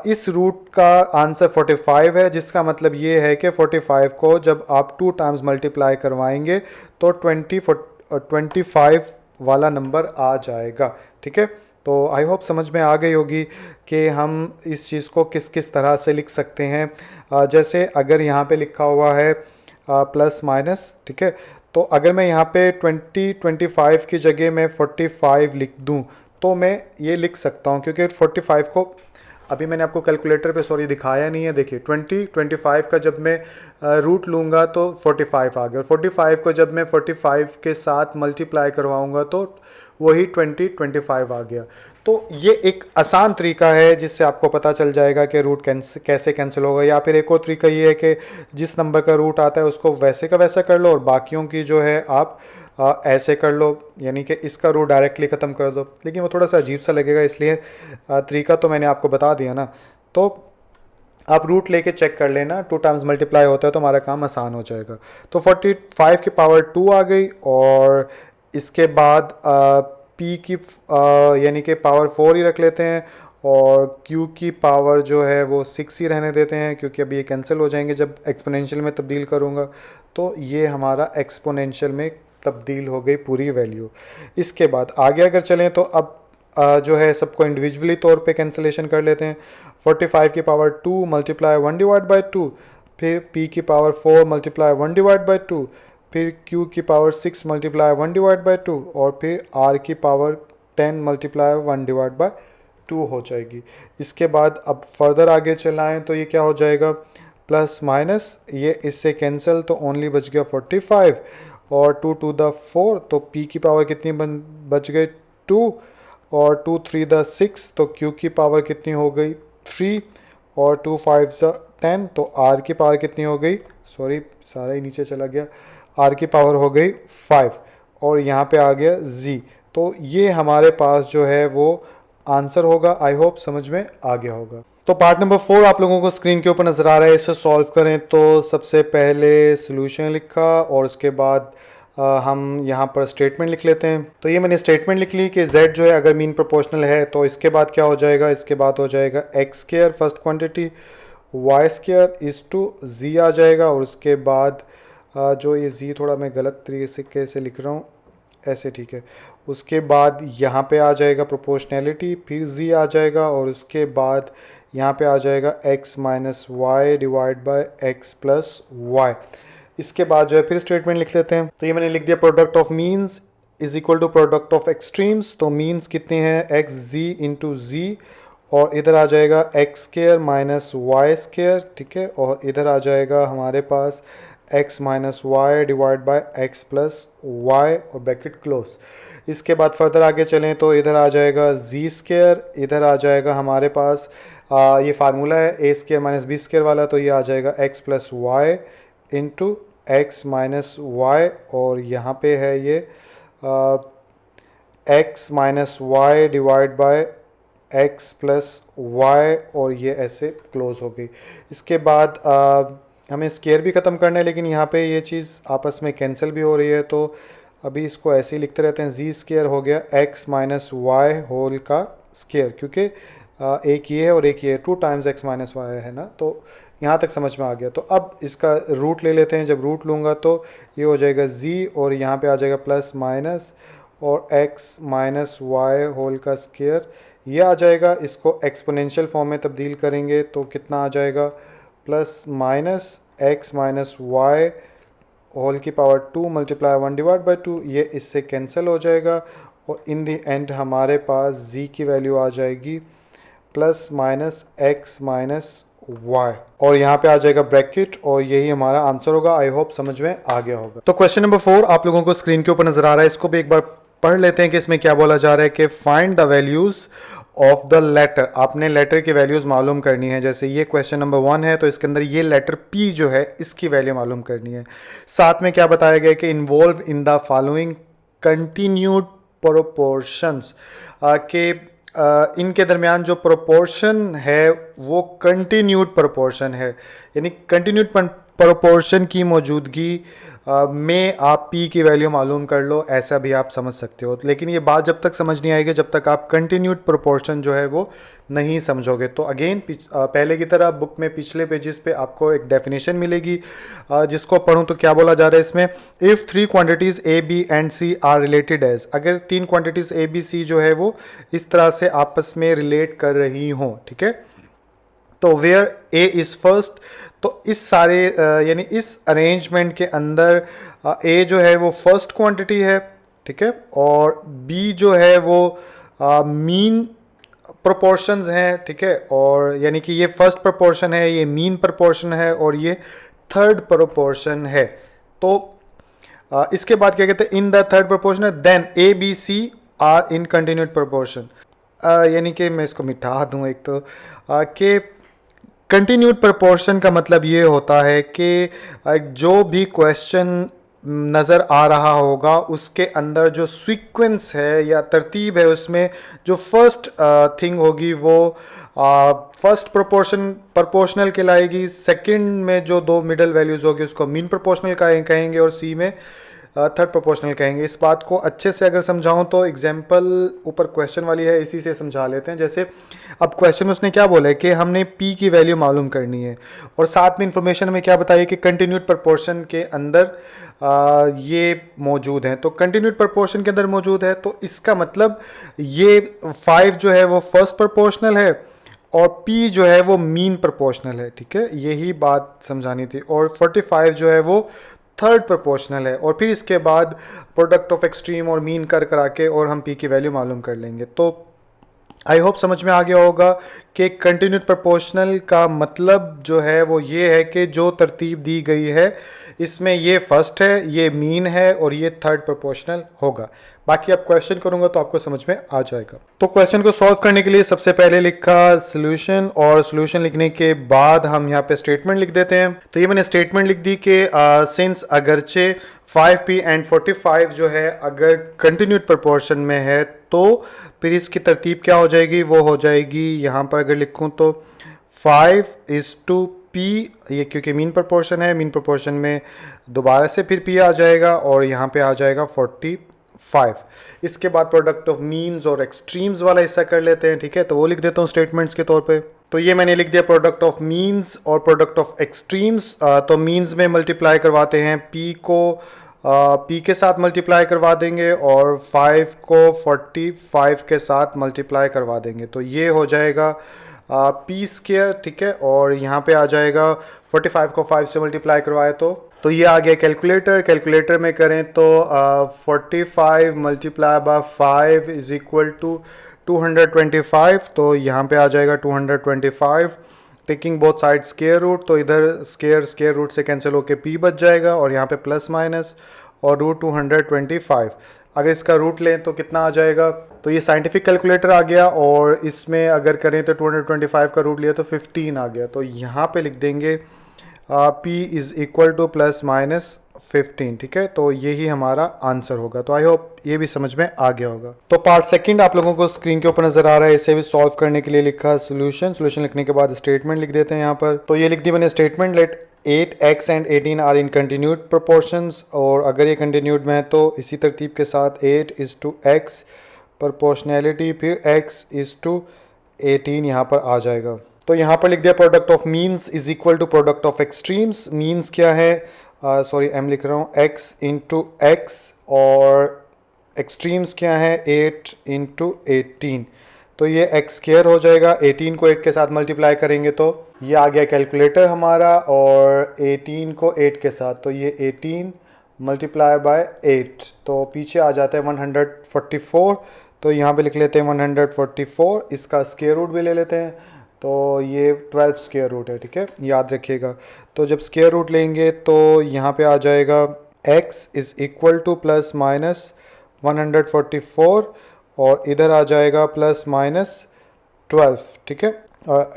इस रूट का आंसर 45 है, जिसका मतलब ये है कि 45 को जब आप 2 टाइम्स मल्टीप्लाई करवाएंगे तो 25 वाला नंबर आ जाएगा। ठीक है, तो आई होप समझ में आ गई होगी कि हम इस चीज़ को किस किस तरह से लिख सकते हैं। जैसे अगर यहाँ पे लिखा हुआ है प्लस माइनस, ठीक है, तो अगर मैं यहाँ पे 25 की जगह मैं 45 लिख दूँ तो मैं ये लिख सकता हूँ, क्योंकि 45 को अभी मैंने आपको कैलकुलेटर पे सॉरी दिखाया नहीं है। देखिए 25 का जब मैं रूट लूँगा तो 45 आ गया, और 45 को जब मैं 45 के साथ मल्टीप्लाई करवाऊँगा तो वही 25 आ गया। तो ये एक आसान तरीका है जिससे आपको पता चल जाएगा कि रूट कैसे कैंसिल होगा। या फिर एक और तरीका ये है कि जिस नंबर का रूट आता है उसको वैसे का वैसा कर लो और बाकियों की जो है आप ऐसे कर लो, यानी कि इसका रूट डायरेक्टली ख़त्म कर दो। लेकिन वो थोड़ा सा अजीब सा लगेगा, इसलिए तरीका तो मैंने आपको बता दिया ना। तो आप रूट लेके चेक कर लेना, 2 टाइम्स मल्टीप्लाई होता है तो हमारा काम आसान हो जाएगा। तो 45 की पावर 2 आ गई, और इसके बाद पी की यानी कि पावर 4 ही रख लेते हैं, और क्यू की पावर जो है वो 6 ही रहने देते हैं, क्योंकि अभी ये कैंसिल हो जाएंगे जब एक्सपोनेंशियल में तब्दील करूँगा। तो ये हमारा एक्सपोनेंशियल में तब्दील हो गई पूरी वैल्यू। इसके बाद आगे अगर चलें तो अब जो है सबको इंडिविजुअली तौर पे कैंसिलेशन कर लेते हैं। 45 की पावर 2 मल्टीप्लाई 1 डिवाइड बाई 2, फिर p की पावर 4 मल्टीप्लाई 1 डिवाइड बाई 2, फिर q की पावर 6 मल्टीप्लाई 1 डिवाइड बाई 2, और फिर r की पावर 10 मल्टीप्लाई 1 डिवाइड बाई 2 हो जाएगी। इसके बाद अब फर्दर आगे चलाएं तो ये क्या हो जाएगा, प्लस माइनस ये इससे कैंसिल, तो ओनली बच गया 45, और 2 टू द 4, तो p की पावर कितनी बच गई 2, और 2 3 द 6, तो q की पावर कितनी हो गई 3, और 2 5 द 10, तो r की पावर कितनी हो गई, सॉरी सारा ही नीचे चला गया, r की पावर हो गई 5, और यहाँ पे आ गया z। तो ये हमारे पास जो है वो आंसर होगा। आई होप समझ में आ गया होगा। तो पार्ट नंबर 4 आप लोगों को स्क्रीन के ऊपर नज़र आ रहा है, इसे सॉल्व करें। तो सबसे पहले सोल्यूशन लिखा और उसके बाद हम यहाँ पर स्टेटमेंट लिख लेते हैं। तो ये मैंने स्टेटमेंट लिख ली कि z जो है अगर मीन प्रोपोर्शनल है तो इसके बाद क्या हो जाएगा, इसके बाद हो जाएगा x square first quantity, y square is to z आ जाएगा, और उसके बाद जो ये z थोड़ा मैं गलत तरीके से लिख रहा हूँ, ऐसे ठीक है। उसके बाद यहाँ पे आ जाएगा प्रोपोर्शनैलिटी, फिर z आ जाएगा, और उसके बाद यहाँ पे आ जाएगा x minus y divide by x plus y. इसके बाद जो है फिर स्टेटमेंट लिख लेते हैं। तो ये मैंने लिख दिया product of means is equal to product of extremes. तो मीन्स कितने हैं, एक्स जी इंटू जी, और इधर आ जाएगा x square minus y square, ठीक है, और इधर आ जाएगा हमारे पास x minus y divide by x plus y, और ब्रैकेट क्लोज। इसके बाद फर्दर आगे चलें तो इधर आ जाएगा जी स्क्वायर, इधर आ जाएगा हमारे पास ये फार्मूला है a square minus b square वाला, तो ये आ जाएगा x plus y into x minus y, और यहाँ पे है ये x minus y divide by x plus y और ये ऐसे क्लोज हो गई। इसके बाद हमें स्केयर भी ख़त्म करना है, लेकिन यहाँ पे ये चीज़ आपस में कैंसिल भी हो रही है, तो अभी इसको ऐसे ही लिखते रहते हैं। जी स्केयर हो गया x माइनस वाई होल का स्केयर, क्योंकि एक ये है और एक ये है, 2 टाइम्स x माइनस वाई है ना। तो यहाँ तक समझ में आ गया। तो अब इसका रूट ले लेते हैं। जब रूट लूँगा तो ये हो जाएगा z और यहाँ पे आ जाएगा प्लस माइनस और x माइनस वाई होल का स्केयर ये आ जाएगा। इसको एक्सपोनेंशियल फॉर्म में तब्दील करेंगे तो कितना आ जाएगा, plus minus x minus y whole की पावर 2 मल्टीप्लाई 1 डिवाइड बाई 2, ये इससे कैंसिल हो जाएगा और इन दी एंड हमारे पास z की वैल्यू आ जाएगी plus minus x minus y और यहाँ पे आ जाएगा ब्रैकेट और यही हमारा आंसर होगा। आई होप समझ में आ गया होगा। तो क्वेश्चन नंबर 4 आप लोगों को स्क्रीन के ऊपर नजर आ रहा है, इसको भी एक बार पढ़ लेते हैं कि इसमें क्या बोला जा रहा है कि find the values of the letter. आपने लेटर की वैल्यूज मालूम करनी है। जैसे ये क्वेश्चन नंबर 1 है तो इसके अंदर ये लेटर P जो है इसकी वैल्यू मालूम करनी है। साथ में क्या बताया गया कि involve in the following continued proportions, के इनके दरमियान जो प्रोपोर्शन है वो कंटिन्यूड प्रोपोर्शन है, यानी कंटिन्यूड प्रोपोर्शन की मौजूदगी में आप P की वैल्यू मालूम कर लो, ऐसा भी आप समझ सकते हो। लेकिन ये बात जब तक समझ नहीं आएगी जब तक आप कंटिन्यूड प्रोपोर्शन जो है वो नहीं समझोगे। तो अगेन पहले की तरह बुक में पिछले पेजेस पे आपको एक डेफिनेशन मिलेगी, जिसको पढ़ूं तो क्या बोला जा रहा है इसमें, if 3 quantities A, B and C are related as, अगर 3 क्वांटिटीज़ A, B, C जो है वो इस तरह से आपस में रिलेट कर रही हों, ठीक है, तो वेयर A इज़ फर्स्ट, तो इस सारे यानी इस अरेंजमेंट के अंदर A जो है वो फर्स्ट क्वांटिटी है, ठीक है, और B जो है वो मीन प्रोपोर्शंस हैं, ठीक है, और यानी कि ये फर्स्ट प्रोपोर्शन है, ये मीन प्रोपोर्शन है और ये थर्ड प्रोपोर्शन है। तो इसके बाद क्या कहते हैं, इन द थर्ड प्रोपोर्शन है then A, B, C are in continued proportion, यानी कि मैं इसको मिटा दूं एक तो कि कंटिन्यूड प्रोपोर्शन का मतलब ये होता है कि जो भी क्वेश्चन नज़र आ रहा होगा उसके अंदर जो सीक्वेंस है या तरतीब है उसमें जो फर्स्ट थिंग होगी वो फर्स्ट प्रोपोर्शनल कहलाएगी, सेकंड में जो 2 मिडल वैल्यूज़ होगी उसको मीन प्रोपोर्शनल कहेंगे और सी में थर्ड प्रोपोर्शनल कहेंगे। इस बात को अच्छे से अगर समझाऊं तो एग्जाम्पल ऊपर क्वेश्चन वाली है इसी से समझा लेते हैं। जैसे अब क्वेश्चन में उसने क्या बोला है कि हमने P की वैल्यू मालूम करनी है और साथ में इंफॉर्मेशन में क्या बताइए कि कंटिन्यूड प्रोपोर्शन के अंदर ये मौजूद है। तो कंटिन्यूड प्रोपोर्शन के अंदर मौजूद है तो इसका मतलब ये 5 जो है वो फर्स्ट प्रोपोर्शनल है और P जो है वो मीन प्रोपोर्शनल है, ठीक है, यही बात समझानी थी। और 45 जो है वो थर्ड प्रोपोर्शनल है और फिर इसके बाद प्रोडक्ट ऑफ एक्सट्रीम और मीन कर करा के और हम P की वैल्यू मालूम कर लेंगे। तो आई होप समझ में आ गया होगा कि कंटिन्यूड प्रोपोर्शनल का मतलब जो है वो ये है कि जो तरतीब दी गई है इसमें ये फर्स्ट है, ये मीन है और ये थर्ड प्रोपोर्शनल होगा। बाकी अब क्वेश्चन करूंगा तो आपको समझ में आ जाएगा। तो क्वेश्चन को सॉल्व करने के लिए सबसे पहले लिखा सॉल्यूशन और सॉल्यूशन लिखने के बाद हम यहाँ पे स्टेटमेंट लिख देते हैं। तो ये मैंने स्टेटमेंट लिख दी कि सिंस अगरचे 5p एंड 45 जो है अगर कंटिन्यूड प्रोपोर्शन में है तो फिर इसकी तरतीब क्या हो जाएगी, वो हो जाएगी यहाँ पर अगर लिखूँ तो 5:P, ये क्योंकि मीन प्रोपोर्शन है, मीन प्रोपोर्शन में दोबारा से फिर P आ जाएगा और यहाँ पे आ जाएगा 45। इसके बाद प्रोडक्ट ऑफ मीन्स और एक्सट्रीम्स वाला हिस्सा कर लेते हैं, ठीक है, तो वो लिख देता हूँ स्टेटमेंट्स के तौर पे। तो ये मैंने लिख दिया प्रोडक्ट ऑफ मीन्स और प्रोडक्ट ऑफ एक्सट्रीम्स। तो मीन्स में मल्टीप्लाई करवाते हैं, P को P के साथ मल्टीप्लाई करवा देंगे और 5 को 45 के साथ मल्टीप्लाई करवा देंगे, तो ये हो जाएगा P स्क्वायर, ठीक है, और यहाँ पे आ जाएगा 45 को 5 से मल्टीप्लाई करवाए तो ये आ गया कैलकुलेटर। कैलकुलेटर में करें तो 45 multiply by 5 is equal to 225, तो यहाँ पे आ जाएगा 225। Taking both side square root, तो इधर स्क्वायर रूट से कैंसिल होके P बच जाएगा और यहाँ पे प्लस माइनस और रूट 225। अगर इसका रूट लें तो कितना आ जाएगा, तो ये साइंटिफिक कैलकुलेटर आ गया और इसमें अगर करें तो 225 का रूट लिया तो 15 आ गया। तो यहाँ पे लिख देंगे P is equal two plus minus 15, ठीक है। तो यही हमारा आंसर होगा। तो आई होप ये भी समझ में आ गया होगा। तो पार्ट सेकंड आप लोगों को स्क्रीन के ऊपर नजर आ रहा है, इसे भी सॉल्व करने के लिए लिखा सोल्यूशन लिखने के बाद स्टेटमेंट लिख देते हैं यहाँ पर। तो ये लिख दी मैंने statement, let 8x and 18 are in continued proportions, और अगर ये कंटिन्यूड में है तो इसी तरतीब के साथ 8:x प्रोपोर्शनैलिटी, फिर x इज टू 18 यहाँ पर आ जाएगा। तो यहाँ पर लिख दिया product of means is equal to product of extremes. Means क्या है, सॉरी एम लिख रहा हूँ, x इंटू एक्स, और एक्सट्रीम्स क्या है 8 इंटू 18। तो ये x स्क्वायर हो जाएगा, 18 को 8 के साथ मल्टीप्लाई करेंगे तो ये आ गया कैलकुलेटर हमारा, और 18 को 8 के साथ, तो ये 18 मल्टीप्लाई बाय 8, तो पीछे आ जाता है 144। तो यहाँ पे लिख लेते हैं 144, इसका स्क्वायर रूट भी ले लेते हैं, तो ये 12 स्क्वायर रूट है, ठीक है, याद रखिएगा। तो जब स्क्वायर रूट लेंगे तो यहाँ पे आ जाएगा x is equal two plus minus 144, और इधर आ जाएगा प्लस माइनस 12, ठीक है,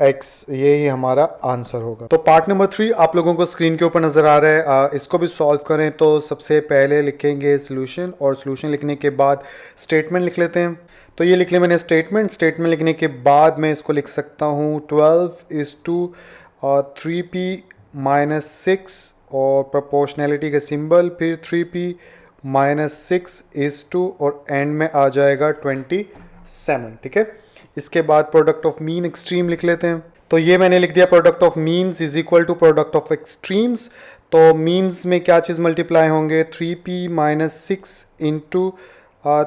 x, ये ही हमारा आंसर होगा। तो पार्ट नंबर 3 आप लोगों को स्क्रीन के ऊपर नज़र आ रहा है, इसको भी सॉल्व करें। तो सबसे पहले लिखेंगे सोल्यूशन, और सोल्यूशन लिखने के बाद स्टेटमेंट लिख लेते हैं। तो ये लिख लिया मैंने स्टेटमेंट लिखने के बाद मैं इसको लिख सकता हूँ 12:3p माइनस 6, और प्रोपोर्शनैलिटी का सिंबल, फिर 3p माइनस 6:2, और एंड में आ जाएगा 27, ठीक है। इसके बाद प्रोडक्ट ऑफ मीन एक्सट्रीम लिख लेते हैं। तो ये मैंने लिख दिया product of means is equal to product of extremes. तो मीन्स में क्या चीज़ मल्टीप्लाई होंगे, 3p minus 6 into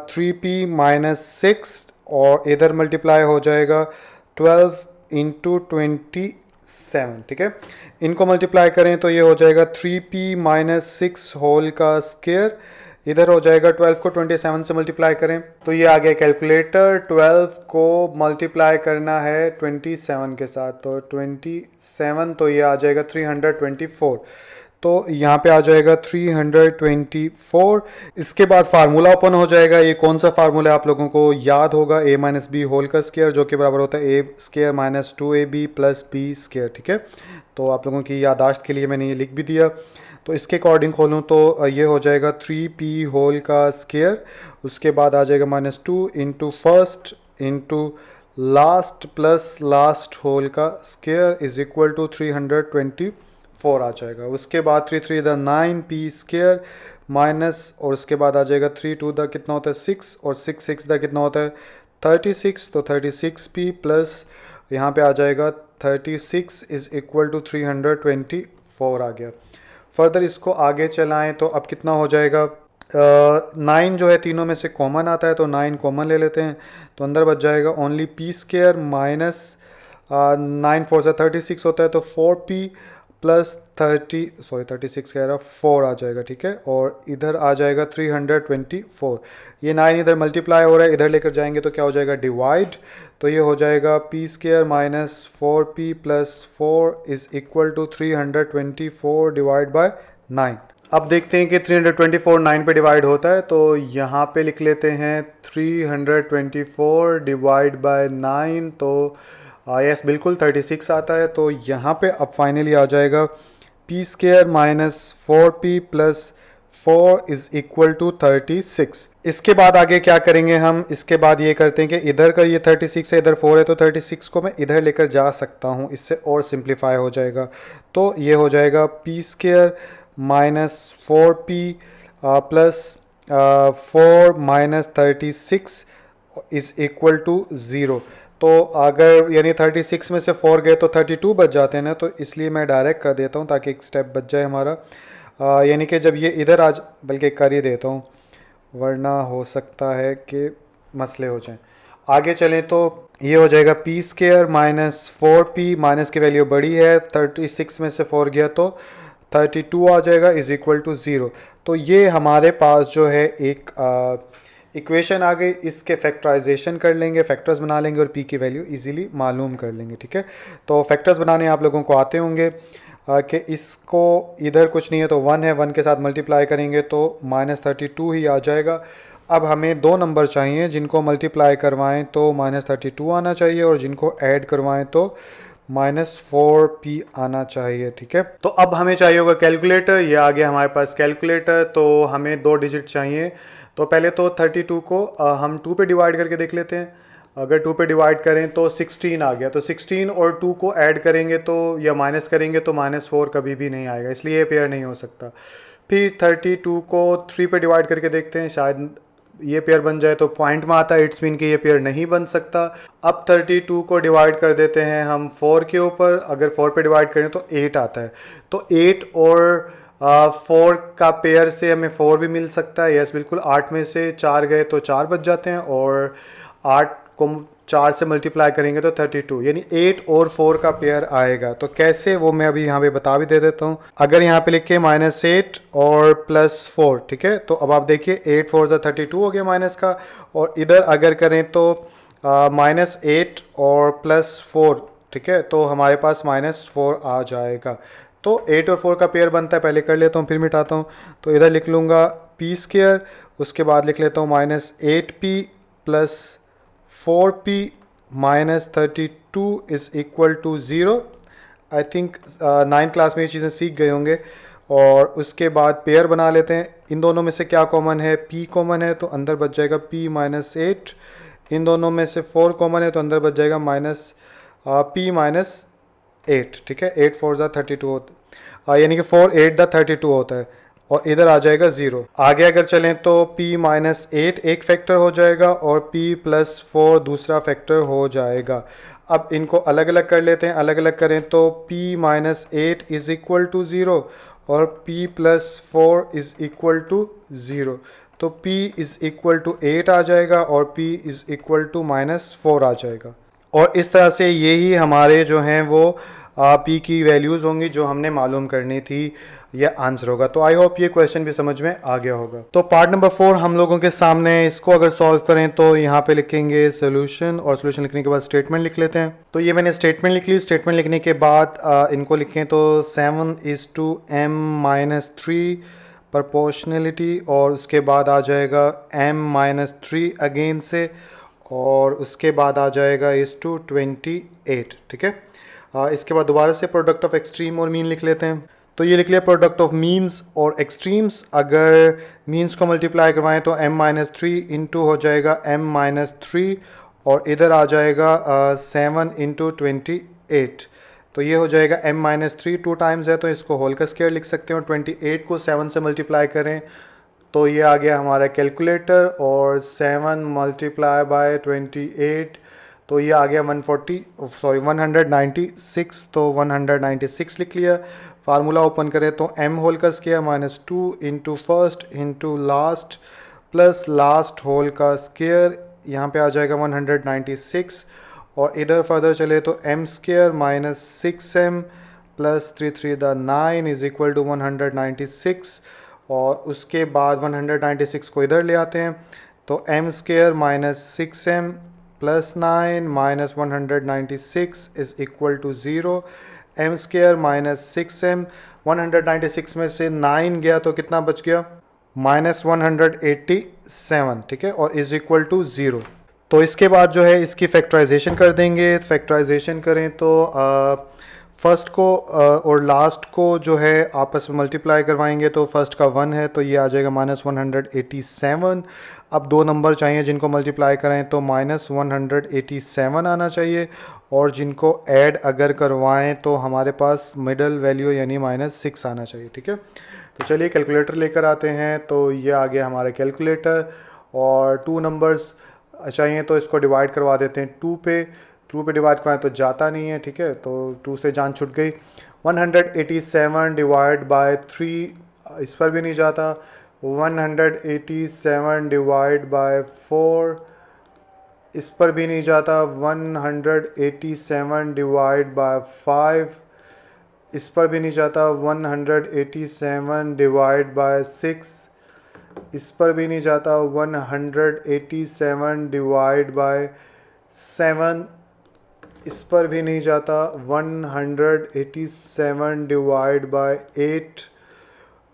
3p minus 6, और इधर मल्टीप्लाई हो जाएगा 12 इंटू 27, ठीक है। इनको मल्टीप्लाई करें तो ये हो जाएगा 3p माइनस 6 होल का स्क्वायर, इधर हो जाएगा 12 को 27 से मल्टीप्लाई करें तो ये आ गया कैलकुलेटर। 12 को मल्टीप्लाई करना है 27 के साथ, तो 27, तो ये आ जाएगा 324, तो यहाँ पे आ जाएगा 324। इसके बाद फार्मूला ओपन हो जाएगा। ये कौन सा फार्मूला है आप लोगों को याद होगा, a माइनस बी होल का स्क्वायर, जो कि बराबर होता है a square minus 2ab plus b square, ठीक है। तो आप लोगों की यादाश्त के लिए मैंने ये लिख भी दिया। तो इसके अकॉर्डिंग खोलूँ तो ये हो जाएगा 3p होल का स्क्वायर, उसके बाद आ जाएगा minus 2 into first into last plus last whole का स्क्वायर इज इक्वल टू 324 आ जाएगा। उसके बाद 3 3 द 9p स्क्वायर माइनस, और उसके बाद आ जाएगा 3 2 द कितना होता है 6, और 6 6 द कितना होता है 36, तो 36p प्लस यहाँ पे आ जाएगा 36 इज इक्वल टू 324 आ गया। फर्दर इसको आगे चलाएं तो अब कितना हो जाएगा, 9 जो है तीनों में से कॉमन आता है, तो 9 कॉमन ले लेते हैं, तो अंदर बच जाएगा ओनली p स्क्वायर माइनस 9 4 से 36 होता है, तो 4p प्लस 36 कह रहा 4 आ जाएगा, ठीक है। और इधर आ जाएगा 324, ये 9 इधर मल्टीप्लाई हो रहा है, इधर लेकर जाएंगे तो क्या हो जाएगा डिवाइड, तो ये हो जाएगा p square minus 4p plus 4 is equal to 324 divide by 9। अब देखते हैं कि 324 9 पे डिवाइड होता है, तो यहाँ पे लिख लेते हैं 324 डिवाइड बाय 9, तो यस बिल्कुल 36 आता है। तो यहाँ पे अब फाइनली आ जाएगा p square minus 4p plus 4 is equal to 36। इसके बाद आगे क्या करेंगे हम, इसके बाद ये करते हैं कि इधर का ये 36 है, इधर 4 है, तो 36 को मैं इधर लेकर जा सकता हूँ, इससे और सिंप्लीफाई हो जाएगा। तो ये हो जाएगा p square minus 4p plus 4 minus 36 is equal to 0। तो अगर यानी 36 में से 4 गए तो 32 बच जाते हैं ना, तो इसलिए मैं डायरेक्ट कर देता हूँ ताकि एक स्टेप बच जाए हमारा। यानी कि जब ये इधर आज बल्कि कर ही देता हूँ, वरना हो सकता है कि मसले हो जाएं। आगे चलें तो ये हो जाएगा p square minus 4p, minus की वैल्यू बड़ी है, 36 में से 4 गया तो 32 आ जाएगा इज इक्वल टू 0। तो ये हमारे पास जो है एक इक्वेशन आ गई, इसके फैक्टराइजेशन कर लेंगे, फैक्टर्स बना लेंगे और p की वैल्यू इजीली मालूम कर लेंगे, ठीक है। तो फैक्टर्स बनाने आप लोगों को आते होंगे कि इसको इधर कुछ नहीं है तो 1 है, 1 के साथ मल्टीप्लाई करेंगे तो माइनस 32 ही आ जाएगा। अब हमें दो नंबर चाहिए जिनको मल्टीप्लाई करवाएं तो माइनस 32 आना चाहिए, और जिनको ऐड करवाएं तो -4p आना चाहिए, ठीक है। तो अब हमें चाहिए होगा कैलकुलेटर, ये आ गया हमारे पास कैलकुलेटर। तो हमें 2 डिजिट चाहिए। तो पहले तो 32 को हम 2 पे डिवाइड करके देख लेते हैं। अगर 2 पे डिवाइड करें तो 16 आ गया। तो 16 और 2 को ऐड करेंगे तो या माइनस करेंगे तो -4 कभी भी नहीं आएगा, इसलिए ये पेयर नहीं हो सकता। फिर 32 को 3 पे डिवाइड करके देखते हैं, शायद ये पेयर बन जाए। तो पॉइंट में आता है, इट्स मीन कि ये पेयर नहीं बन सकता। अब 32 को डिवाइड कर देते हैं हम 4 के ऊपर। अगर 4 पे डिवाइड करें तो 8 आता है। तो 8 और 4 का पेयर से हमें 4 भी मिल सकता है। यस बिल्कुल, 8 में से 4 गए तो 4 बच जाते हैं, और 8 को 4 से मल्टीप्लाई करेंगे तो 32, यानी 8 और 4 का पेयर आएगा। तो कैसे, वो मैं अभी यहाँ पे बता भी दे देता हूँ। अगर यहाँ पे लिखे -8 और +4, ठीक है। तो अब आप देखिए 8 4 ज़ा 32 हो गया माइनस का, और इधर अगर करें तो -8 और +4, ठीक है। तो हमारे पास -4 आ जाएगा। तो 8 और 4 का पेयर बनता है, पहले कर लेता हूँ फिर मिटाता हूँ। तो इधर लिख लूँगा p², उसके बाद लिख लेता हूँ -8p + 4p -32 is equal to 0। I think 9th class में ये चीज़ें सीख गए होंगे। और उसके बाद पेयर बना लेते हैं। इन दोनों में से क्या कॉमन है? p कॉमन है, तो अंदर बच जाएगा p -8। इन दोनों में से 4 कॉमन है, तो अंदर बच जाएगा p -8, ठीक है। 8 4 ज़ा 32 होता, यानी कि 4 8 दा 32 होता है, और इधर आ जाएगा 0। आगे अगर चलें तो p -8 एक फैक्टर हो जाएगा, और p + 4 दूसरा फैक्टर हो जाएगा। अब इनको अलग अलग कर लेते हैं। अलग अलग करें तो p -8 इज़ इक्वल टू 0 और p + 4 इज़ इक्वल टू 0। तो p इज़ इक्वल टू 8 आ जाएगा, और p इज़ इक्वल टू -4 आ जाएगा। और इस तरह से यही हमारे जो हैं वो p की वैल्यूज़ होंगी जो हमने मालूम करनी थी, या आंसर होगा। तो आई होप ये क्वेश्चन भी समझ में आ गया होगा। तो पार्ट नंबर 4 हम लोगों के सामने, इसको अगर सॉल्व करें तो यहाँ पे लिखेंगे सोल्यूशन, और सोल्यूशन लिखने के बाद स्टेटमेंट लिख लेते हैं। तो ये मैंने स्टेटमेंट लिख ली। स्टेटमेंट लिखने के बाद इनको लिखें तो 7:m-3 प्रोपोर्शनलिटी, और उसके बाद आ जाएगा m-3 अगेन से, और उसके बाद आ जाएगा 28, ठीक है। इसके बाद दोबारा से प्रोडक्ट ऑफ एक्सट्रीम और मीन लिख लेते हैं। तो ये लिख लिया प्रोडक्ट ऑफ मीन्स और एक्सट्रीम्स। अगर मीन्स को मल्टीप्लाई करवाएं तो m-3 इंटू हो जाएगा m-3, और इधर आ जाएगा 7 इंटू 28। तो ये हो जाएगा m-3 2 टाइम्स है, तो इसको होल का स्क्वायर लिख सकते हैं। और 28 को 7 से मल्टीप्लाई करें तो ये आ गया हमारा कैलकुलेटर, और 7 मल्टीप्लाई बाय 28, तो ये आ गया 196। तो 196 लिख लिया। फार्मूला ओपन करें तो m होल का square -2 into first into last plus last whole का स्क्वायर, यहाँ पे आ जाएगा 196। और इधर फर्दर चले तो m² -6m + 3 3 दा 9 इज़ इक्वल टू 196। और उसके बाद 196 को इधर ले आते हैं, तो m² -6m + 9 - 196 is equal to 0। m² -6m, 196 में से 9 गया तो कितना बच गया? -187, ठीक है, और इज़ इक्वल टू 0। तो इसके बाद जो है इसकी फैक्टराइजेशन कर देंगे। फैक्टराइजेशन करें तो फर्स्ट को और लास्ट को जो है आपस में मल्टीप्लाई करवाएंगे, तो फर्स्ट का 1 है तो ये आ जाएगा -187। अब दो नंबर चाहिए जिनको मल्टीप्लाई कराएं, तो -187 आना चाहिए, और जिनको ऐड अगर करवाएं तो हमारे पास मिडल वैल्यू यानी -6 आना चाहिए, ठीक है। तो चलिए कैलकुलेटर लेकर आते हैं। तो ये आ गया हमारा कैलकुलेटर, और 2 नंबर्स चाहिए तो इसको डिवाइड करवा देते हैं 2 पे। 2 पे डिवाइड करवाएं तो जाता नहीं है, ठीक है, तो 2 से जान छूट गई। 187 डिवाइड बाय 3, इस पर भी नहीं जाता। 187 डिवाइड बाय 4, इस पर भी नहीं जाता। 187 डिवाइड बाय 5, इस पर भी नहीं जाता। 187 डिवाइड बाय 6, इस पर भी नहीं जाता। 187 डिवाइड बाय 7, इस पर भी नहीं जाता। 187 डिवाइड बाय 8,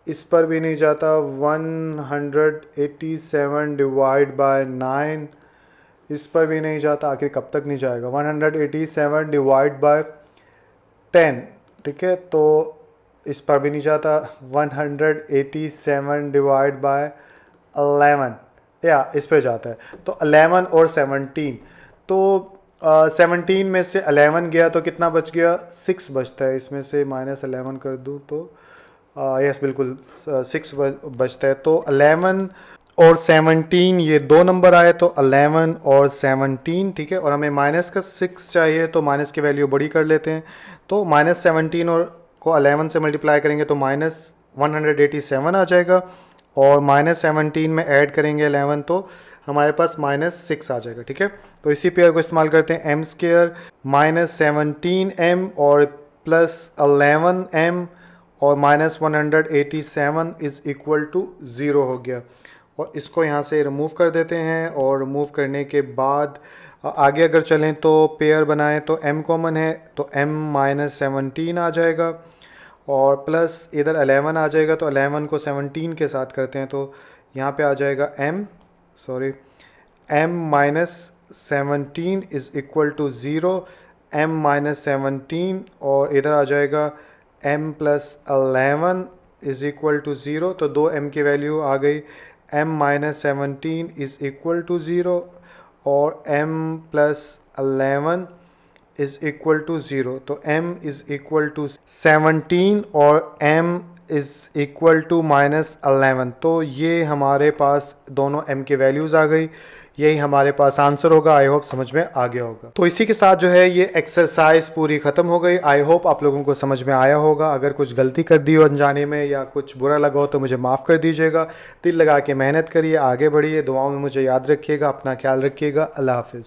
इस पर भी नहीं जाता। 187 डिवाइड बाय 9, इस पर भी नहीं जाता। आखिर कब तक नहीं जाएगा? 187 डिवाइड बाय 10, ठीक है, तो इस पर भी नहीं जाता। 187 डिवाइड बाय 11, या इस पे जाता है। तो 11 और 17, तो 17 में से 11 गया तो कितना बच गया, 6 बचता है। इसमें से -11 कर दूँ तो यस बिल्कुल 6 बचता है। तो 11 और 17 ये दो नंबर आए, तो 11 और 17, ठीक है। और हमें माइनस का 6 चाहिए, तो माइनस की वैल्यू बड़ी कर लेते हैं। तो -17 और को 11 से मल्टीप्लाई करेंगे तो -187 आ जाएगा, और -17 में ऐड करेंगे 11 तो हमारे पास -6 आ जाएगा, ठीक है। तो इसी पेयर को इस्तेमाल करते हैं, m² -17m और +11m और -187 इज़ इक्वल टू 0 हो गया। और इसको यहाँ से रिमूव कर देते हैं, और रिमूव करने के बाद आगे अगर चलें तो पेयर बनाएं तो m कॉमन है, तो m - 17 आ जाएगा, और प्लस इधर 11 आ जाएगा। तो 11 को 17 के साथ करते हैं, तो यहाँ पे आ जाएगा m - 17 is equal to 0, m - 17, और इधर आ जाएगा m + 11 इज़ इक्वल टू 0। तो दो m की वैल्यू आ गई, m - 17 इज़ इक्वल टू 0 और m + 11 इज़ इक्वल टू 0। तो m इज़ इक्वल टू 17 और m इज़ इक्वल टू -11। तो ये हमारे पास दोनों m की वैल्यूज़ आ गई, यही हमारे पास आंसर होगा। आई होप समझ में आ गया होगा। तो इसी के साथ जो है ये एक्सरसाइज पूरी ख़त्म हो गई। आई होप आप लोगों को समझ में आया होगा। अगर कुछ गलती कर दी हो अनजाने में या कुछ बुरा लगा हो तो मुझे माफ़ कर दीजिएगा। दिल लगा के मेहनत करिए, आगे बढ़िए, दुआओं में मुझे याद रखिएगा, अपना ख्याल रखिएगा। अल्लाह हाफिज़।